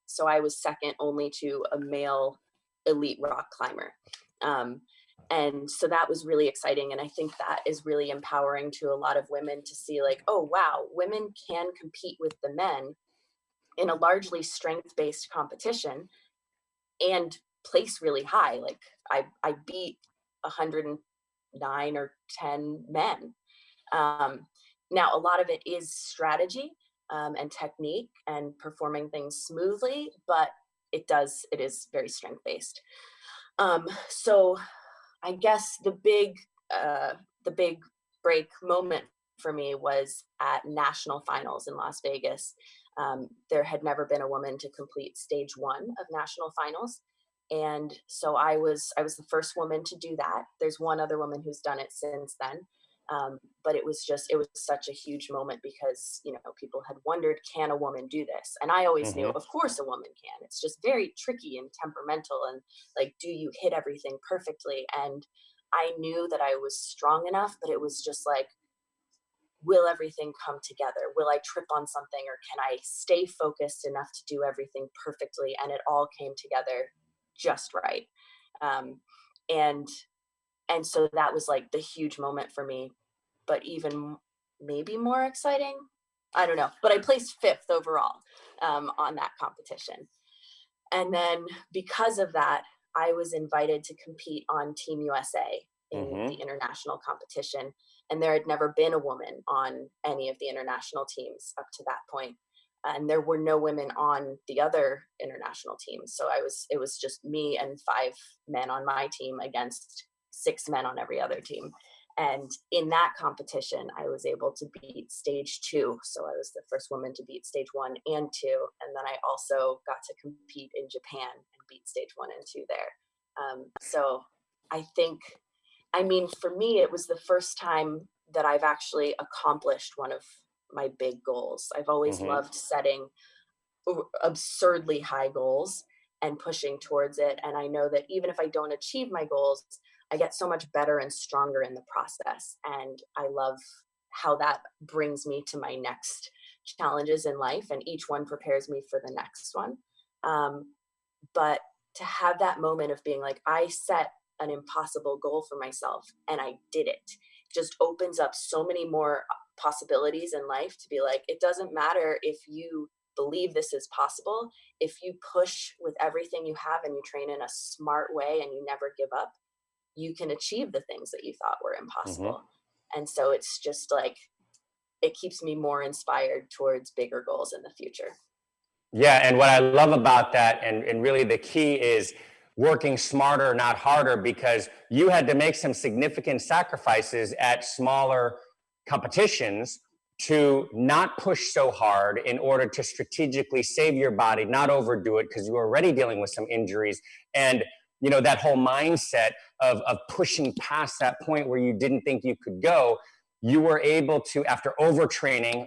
So I was second only to a male elite rock climber. And so that was really exciting. And I think that is really empowering to a lot of women to see like, oh, wow, women can compete with the men in a largely strength-based competition and place really high. Like I beat 109 or 10 men. Now, a lot of it is strategy and technique and performing things smoothly, but it is very strength-based. So I guess the big break moment for me was at national finals in Las Vegas. There had never been a woman to complete stage 1 of national finals. And so I was the first woman to do that. There's one other woman who's done it since then. But it was such a huge moment because, people had wondered, can a woman do this? And I always knew, of course a woman can. It's just very tricky and temperamental. And like, do you hit everything perfectly? And I knew that I was strong enough, but it was just like, will everything come together? Will I trip on something, or can I stay focused enough to do everything perfectly? And it all came together just right. And so that was like the huge moment for me. But even maybe more exciting. I don't know, but I placed 5th overall on that competition. And then because of that, I was invited to compete on Team USA in the international competition. And there had never been a woman on any of the international teams up to that point. And there were no women on the other international teams. So it was just me and 5 men on my team against 6 men on every other team. And in that competition, I was able to beat stage 2. So I was the first woman to beat stage 1 and 2. And then I also got to compete in Japan and beat stage 1 and 2 there. So I think, I mean, for me, it was the first time that I've actually accomplished one of my big goals. I've always loved setting absurdly high goals and pushing towards it. And I know that even if I don't achieve my goals, I get so much better and stronger in the process. And I love how that brings me to my next challenges in life, and each one prepares me for the next one. But to have that moment of being like, I set an impossible goal for myself and I did it, just opens up so many more possibilities in life to be like, it doesn't matter if you believe this is possible. If you push with everything you have and you train in a smart way and you never give up, you can achieve the things that you thought were impossible. And so it's just like, it keeps me more inspired towards bigger goals in the future. Yeah, and what I love about that, and really the key is working smarter, not harder, because you had to make some significant sacrifices at smaller competitions to not push so hard in order to strategically save your body, not overdo it, because you were already dealing with some injuries. And you know, that whole mindset of pushing past that point where you didn't think you could go, you were able to, after overtraining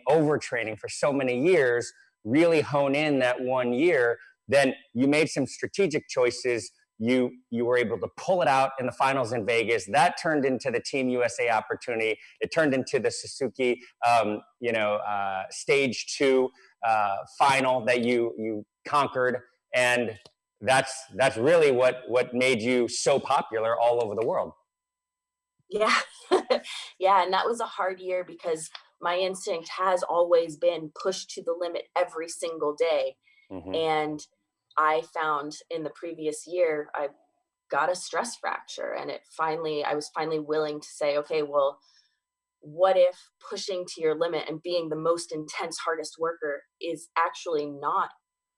for so many years, really hone in that 1 year. Then you made some strategic choices. You were able to pull it out in the finals in Vegas. That turned into the Team USA opportunity. It turned into the Suzuki, stage 2 final that you conquered. And that's really what made you so popular all over the world. Yeah. Yeah. And that was a hard year because my instinct has always been pushed to the limit every single day. And I found in the previous year, I got a stress fracture, and I was finally willing to say, okay, well, what if pushing to your limit and being the most intense, hardest worker is actually not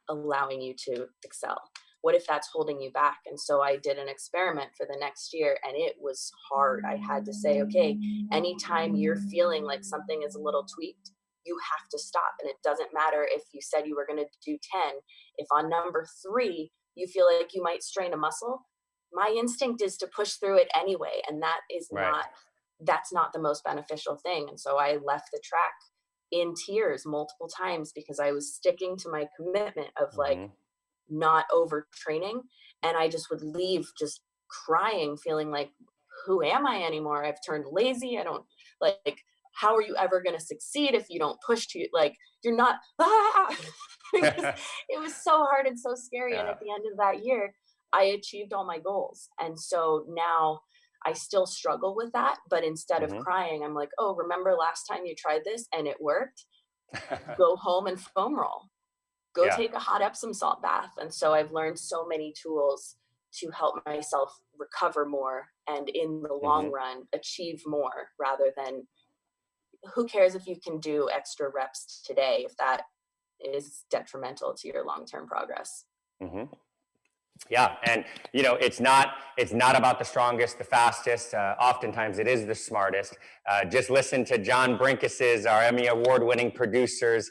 allowing you to excel? What if that's holding you back? And so I did an experiment for the next year, and it was hard. I had to say, okay, anytime you're feeling like something is a little tweaked, you have to stop. And it doesn't matter if you said you were going to do 10. If on number 3, you feel like you might strain a muscle, my instinct is to push through it anyway. And that is that's not the most beneficial thing. And so I left the track in tears multiple times because I was sticking to my commitment of like not overtraining. And I just would leave just crying, feeling like, who am I anymore? I've turned lazy. I don't like, how are you ever going to succeed if you don't push to, like, you're not, it was so hard and so scary. And at the end of that year, I achieved all my goals. And so now I still struggle with that, but instead of crying, I'm like, oh, remember last time you tried this and it worked? Go home and foam roll. Go take a hot Epsom salt bath. And so I've learned so many tools to help myself recover more and in the long run achieve more, rather than, who cares if you can do extra reps today if that is detrimental to your long-term progress. Yeah, and you know, it's not about the strongest, the fastest. Oftentimes, it is the smartest. Just listen to John Brinkis's, our Emmy award-winning producer's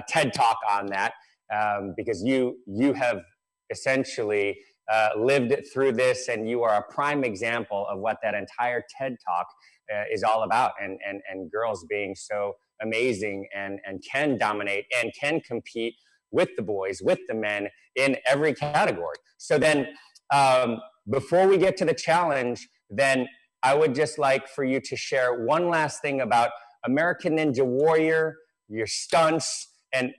TED Talk on that, because you have essentially lived through this, and you are a prime example of what that entire TED Talk is all about. And girls being so amazing and can dominate and can compete with the boys, with the men in every category. So then before we get to the challenge, then I would just like for you to share one last thing about American Ninja Warrior, your stunts, and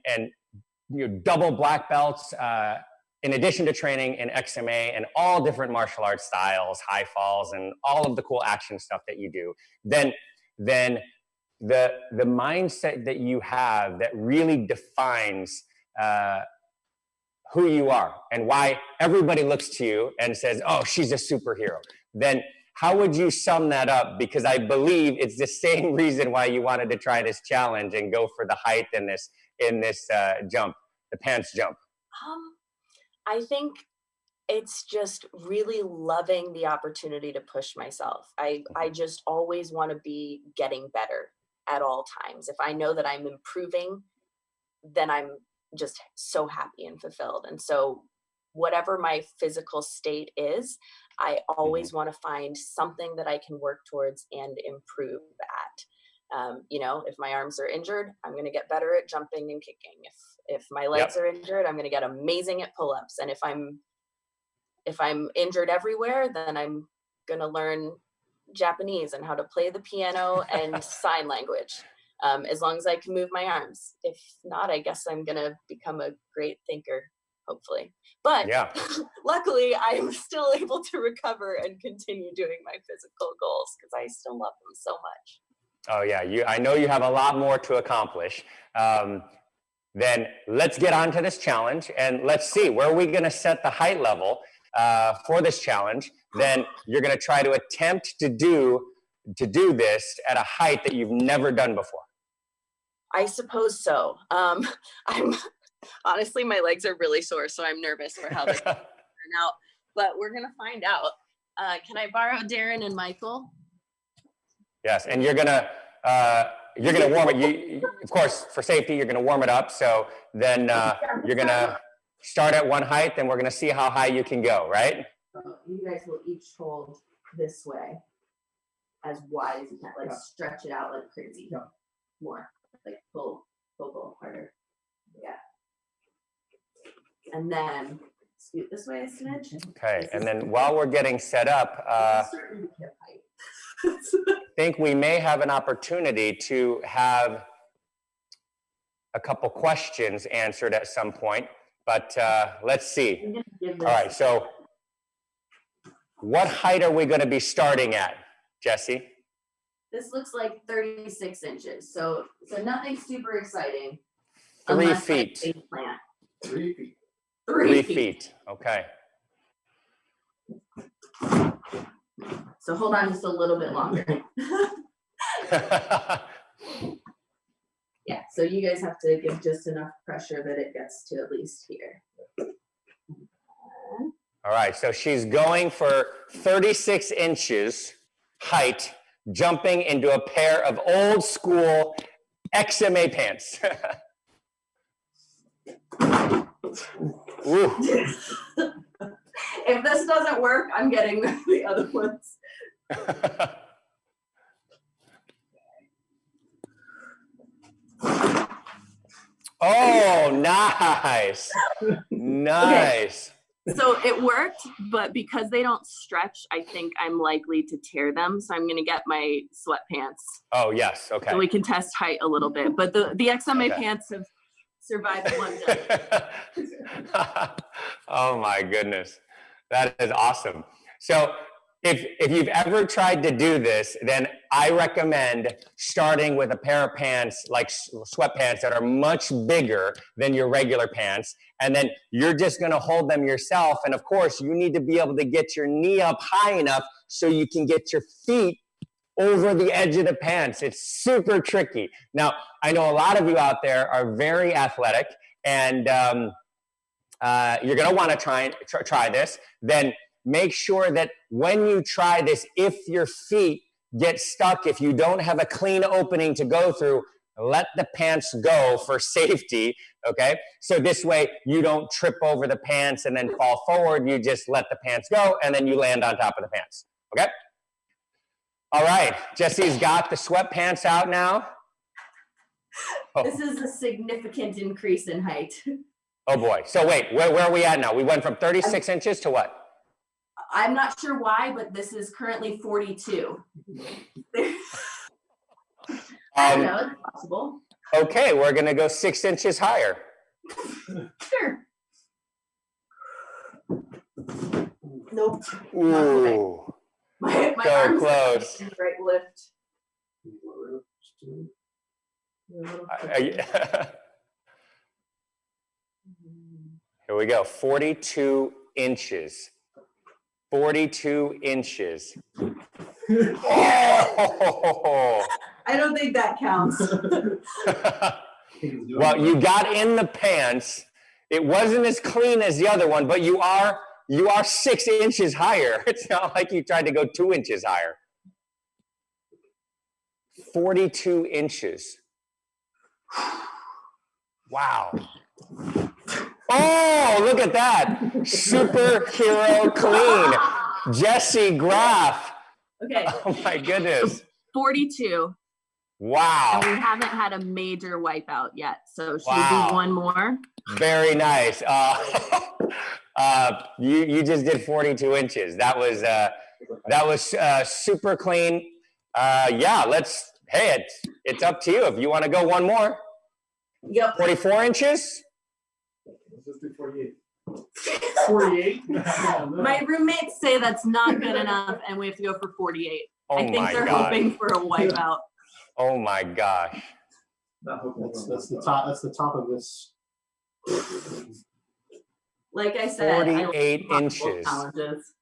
your double black belts, in addition to training in XMA and all different martial arts styles, high falls, and all of the cool action stuff that you do. Then the mindset that you have that really defines who you are and why everybody looks to you and says, oh, she's a superhero. Then how would you sum that up? Because I believe it's the same reason why you wanted to try this challenge and go for the height in this jump, the pants jump. I think it's just really loving the opportunity to push myself. I just always want to be getting better at all times. If I know that I'm improving, then I'm just so happy and fulfilled. And so whatever my physical state is, I always want to find something that I can work towards and improve at. You know, if my arms are injured, I'm going to get better at jumping and kicking. If my legs are injured, I'm going to get amazing at pull-ups. And if I'm injured everywhere, then I'm going to learn Japanese and how to play the piano and sign language. As long as I can move my arms. If not, I guess I'm going to become a great thinker, hopefully. But luckily, I am still able to recover and continue doing my physical goals because I still love them so much. Oh, yeah. I know you have a lot more to accomplish. Then let's get on to this challenge and let's see, where are we going to set the height level for this challenge? Then you're going to try to attempt to do this at a height that you've never done before. I suppose so. I'm honestly, my legs are really sore, so I'm nervous for how they turn out. But we're going to find out. Can I borrow Darren and Michael? Yes, and you're gonna warm it. You, of course, for safety, you're gonna warm it up. So then you're gonna start at one height, and we're gonna see how high you can go. Right? You guys will each hold this way, as wide as you can. Like stretch it out like crazy. More, like pull harder. Yeah. And then scoot this way a smidge. Okay, and then while we're getting set up, I think we may have an opportunity to have a couple questions answered at some point, but let's see. All right, so what height are we going to be starting at, Jessie? This looks like 36 inches, so nothing super exciting. 3 feet. 3 feet. 3 feet, okay. So hold on just a little bit longer. Yeah, so you guys have to give just enough pressure that it gets to at least here. All right, so she's going for 36 inches height, jumping into a pair of old school XMA pants. If this doesn't work, I'm getting the other ones. Oh, nice. Nice. Okay. So it worked, but because they don't stretch, I think I'm likely to tear them. So I'm going to get my sweatpants. Oh, yes. Okay. So we can test height a little bit. But the XMA pants have survived one day. Oh, my goodness. That is awesome. So if you've ever tried to do this, then I recommend starting with a pair of pants, like sweatpants that are much bigger than your regular pants. And then you're just going to hold them yourself. And of course, you need to be able to get your knee up high enough so you can get your feet over the edge of the pants. It's super tricky. Now, I know a lot of you out there are very athletic, and you're going to want to try this. Then make sure that when you try this, if your feet get stuck, if you don't have a clean opening to go through, let the pants go for safety, okay? So this way you don't trip over the pants and then fall forward. You just let the pants go and then you land on top of the pants, okay? All right, Jessie's got the sweatpants out now. Oh. This is a significant increase in height. Oh boy, so wait, where are we at now? We went from 36 inches to what? I'm not sure why, but this is currently 42. I don't know, it's possible. Okay, we're gonna go 6 inches higher. Sure. Nope. Ooh. My so arms close. Right lift. Here we go. 42 inches. 42 inches. Oh! I don't think that counts. Well, you got in the pants. It wasn't as clean as the other one, but you are 6 inches higher. It's not like you tried to go 2 inches higher. 42 inches. Wow. Oh, look at that. Superhero clean. Jessie Graff. Okay. Oh my goodness. 42. Wow. And we haven't had a major wipeout yet. So should we Wow. do one more? Very nice. You just did 42 inches. That was super clean. Yeah, hey, it's up to you if you want to go one more. Yep. 44 inches? Let's just do 48. 48? My roommates say that's not good enough and we have to go for 48. Oh I think my they're God. hoping for a wipeout. Oh my gosh. That's the top. That's the top of this. Like I said, 48 inches. Challenges.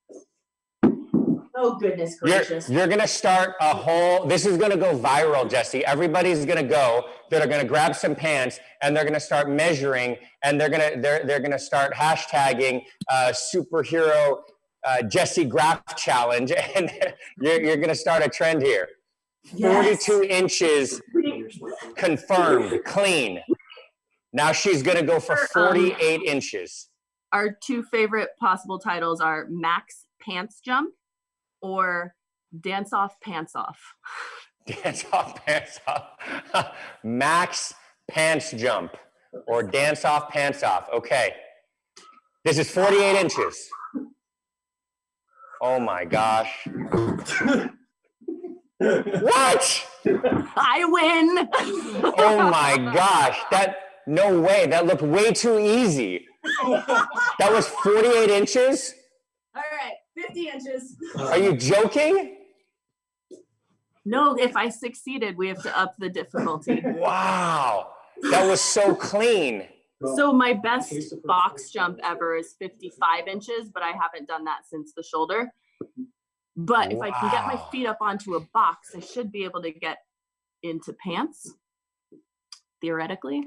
Oh, goodness gracious. You're gonna start a whole, this is gonna go viral, Jessie. Everybody's gonna go, they're gonna grab some pants and they're gonna start measuring and they're gonna start hashtagging superhero Jessie Graff challenge and you're gonna start a trend here. Yes. 42 inches confirmed, clean. Now she's gonna go for 48 inches. Our two favorite possible titles are Max Pants Jump or Dance Off Pants Off. Dance off, pants off. Max Pants Jump or Dance Off, Pants Off. Okay. This is 48 inches. Oh my gosh. What? I win. Oh my gosh. No way. That looked way too easy. That was 48 inches? All right, 50 inches. Are you joking? No, if I succeeded, we have to up the difficulty. Wow. That was so clean. So my best box jump ever is 55 inches, but I haven't done that since the shoulder. But if I can get my Wow. feet up onto a box, I should be able to get into pants, theoretically.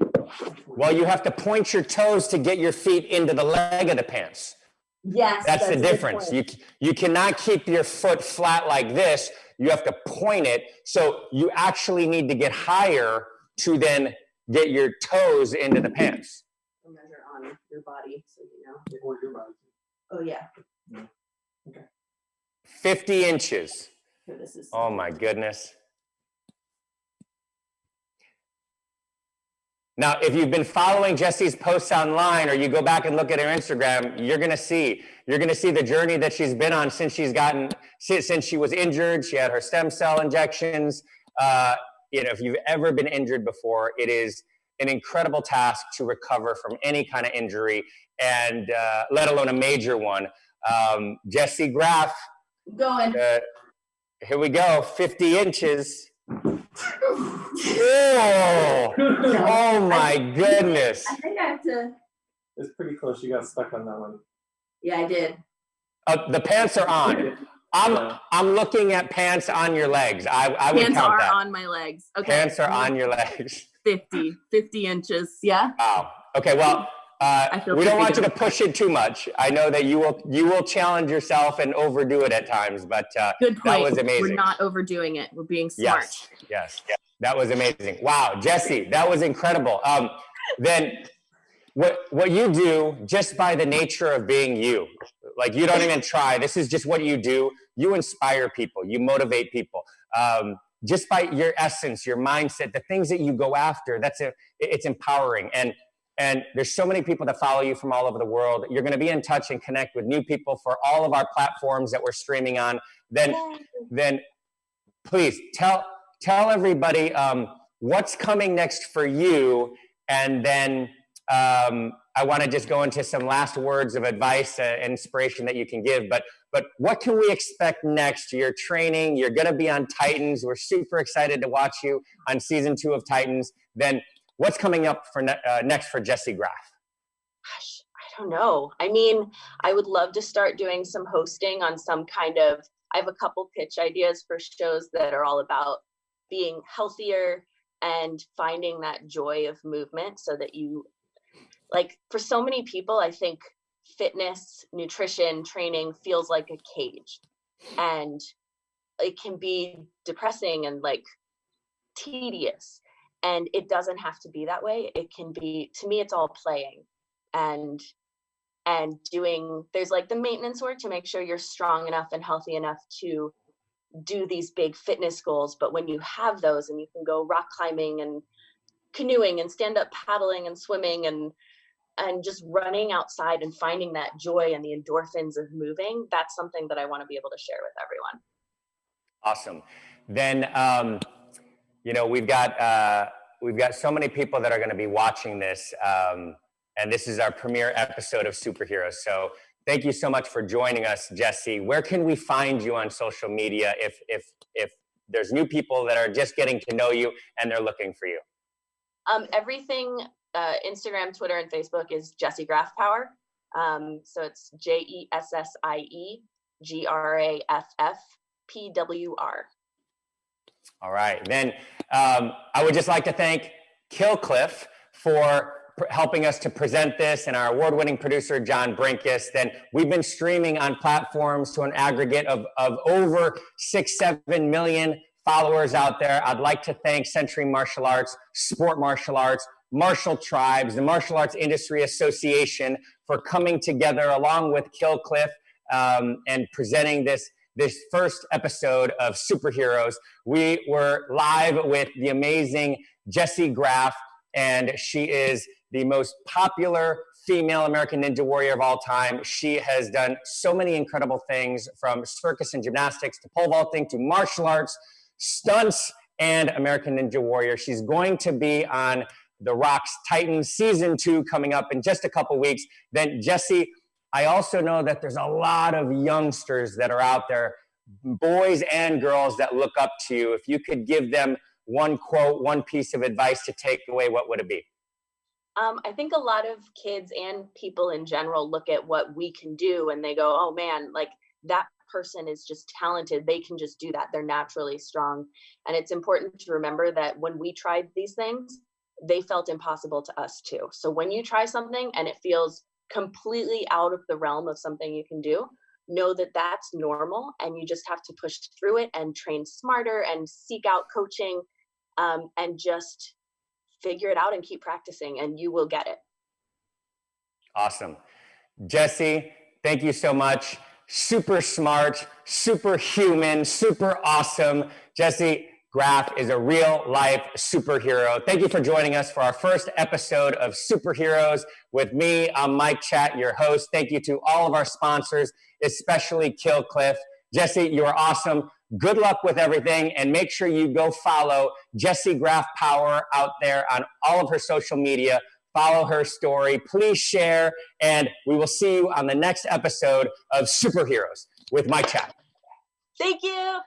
Well, you have to point your toes to get your feet into the leg of the pants. Yes, That's the difference. You cannot keep your foot flat like this. You have to point it. So you actually need to get higher to then get your toes into the pants. Measure on your body, so you know. Or your body. Oh yeah. 50 inches. Here, this is. Oh my goodness. Now, if you've been following Jessie's posts online or you go back and look at her Instagram, you're gonna see the journey that she's been on since she was injured. She had her stem cell injections. If you've ever been injured before, it is an incredible task to recover from any kind of injury, and let alone a major one. Jessie Graff, Going. here we go, 50 inches. Oh my goodness. I think I have to. It's pretty close. You got stuck on that one. Yeah, I did. The pants are on. I'm looking at pants on your legs. I would Pants count are that. on my legs. Okay. Pants are on your legs. 50 inches. Yeah. Wow. Okay. Well, feel we don't want you pretty to push it too much. I know that you will challenge yourself and overdo it at times, but Good point. that was amazing. We're not overdoing it. We're being smart. Yes. That was amazing. Wow, Jessie, that was incredible. Then what you do just by the nature of being you, like you don't even try. This is just what you do. You inspire people. You motivate people. Just by your essence, your mindset, the things that you go after, it's empowering. And there's so many people that follow you from all over the world. You're going to be in touch and connect with new people for all of our platforms that we're streaming on. Then please tell everybody what's coming next for you. And then I want to just go into some last words of advice and inspiration that you can give. But what can we expect next? You're training. You're going to be on Titans. We're super excited to watch you on season 2 of Titans. then what's coming up for next for Jessie Graff? Gosh, I don't know. I mean, I would love to start doing some hosting on some kind of, I have a couple pitch ideas for shows that are all about being healthier and finding that joy of movement, so that you, like, for so many people, I think fitness, nutrition, training feels like a cage, and it can be depressing and like tedious, and it doesn't have to be that way. It can be, to me, it's all playing and doing, there's like the maintenance work to make sure you're strong enough and healthy enough to do these big fitness goals. But when you have those and you can go rock climbing and canoeing and stand up paddling and swimming and just running outside and finding that joy and the endorphins of moving, that's something that I want to be able to share with everyone. Awesome. Then, you know, we've got so many people that are going to be watching this, and this is our premiere episode of Superheroes. So thank you so much for joining us, Jessie. Where can we find you on social media if there's new people that are just getting to know you and they're looking for you? Everything, Instagram, Twitter, and Facebook is Jessie Graff Power. So it's JessieGraffPWR. All right. Then I would just like to thank Killcliff for helping us to present this, and our award-winning producer, John Brinkus. Then we've been streaming on platforms to an aggregate of over 6-7 million followers out there. I'd like to thank Century Martial Arts, Sport Martial Arts, Martial Tribes, the Martial Arts Industry Association for coming together along with Killcliff and presenting this first episode of Superheroes. We were live with the amazing Jessie Graff, and she is the most popular female American Ninja Warrior of all time. She has done so many incredible things, from circus and gymnastics to pole vaulting to martial arts, stunts, and American Ninja Warrior. She's going to be on The Rock's Titans Season 2 coming up in just a couple weeks. Then, Jessie, I also know that there's a lot of youngsters that are out there, boys and girls, that look up to you. If you could give them one quote, one piece of advice to take away, what would it be? I think a lot of kids and people in general look at what we can do and they go, oh man, like that person is just talented. They can just do that. They're naturally strong. And it's important to remember that when we tried these things, they felt impossible to us too. So when you try something and it feels completely out of the realm of something you can do, know that that's normal, and you just have to push through it and train smarter and seek out coaching, and just figure it out and keep practicing, and you will get it. Awesome. Jessie, thank you so much. Super smart, super human, super awesome. Jessie Graff is a real life superhero. Thank you for joining us for our first episode of Superheroes with me. I'm Mike Chat, your host. Thank you to all of our sponsors, especially Killcliff. Jessie, you are awesome. Good luck with everything, and make sure you go follow Jessie Graff Power out there on all of her social media. Follow her story. Please share, and we will see you on the next episode of Superheroes with Mike Chat. Thank you.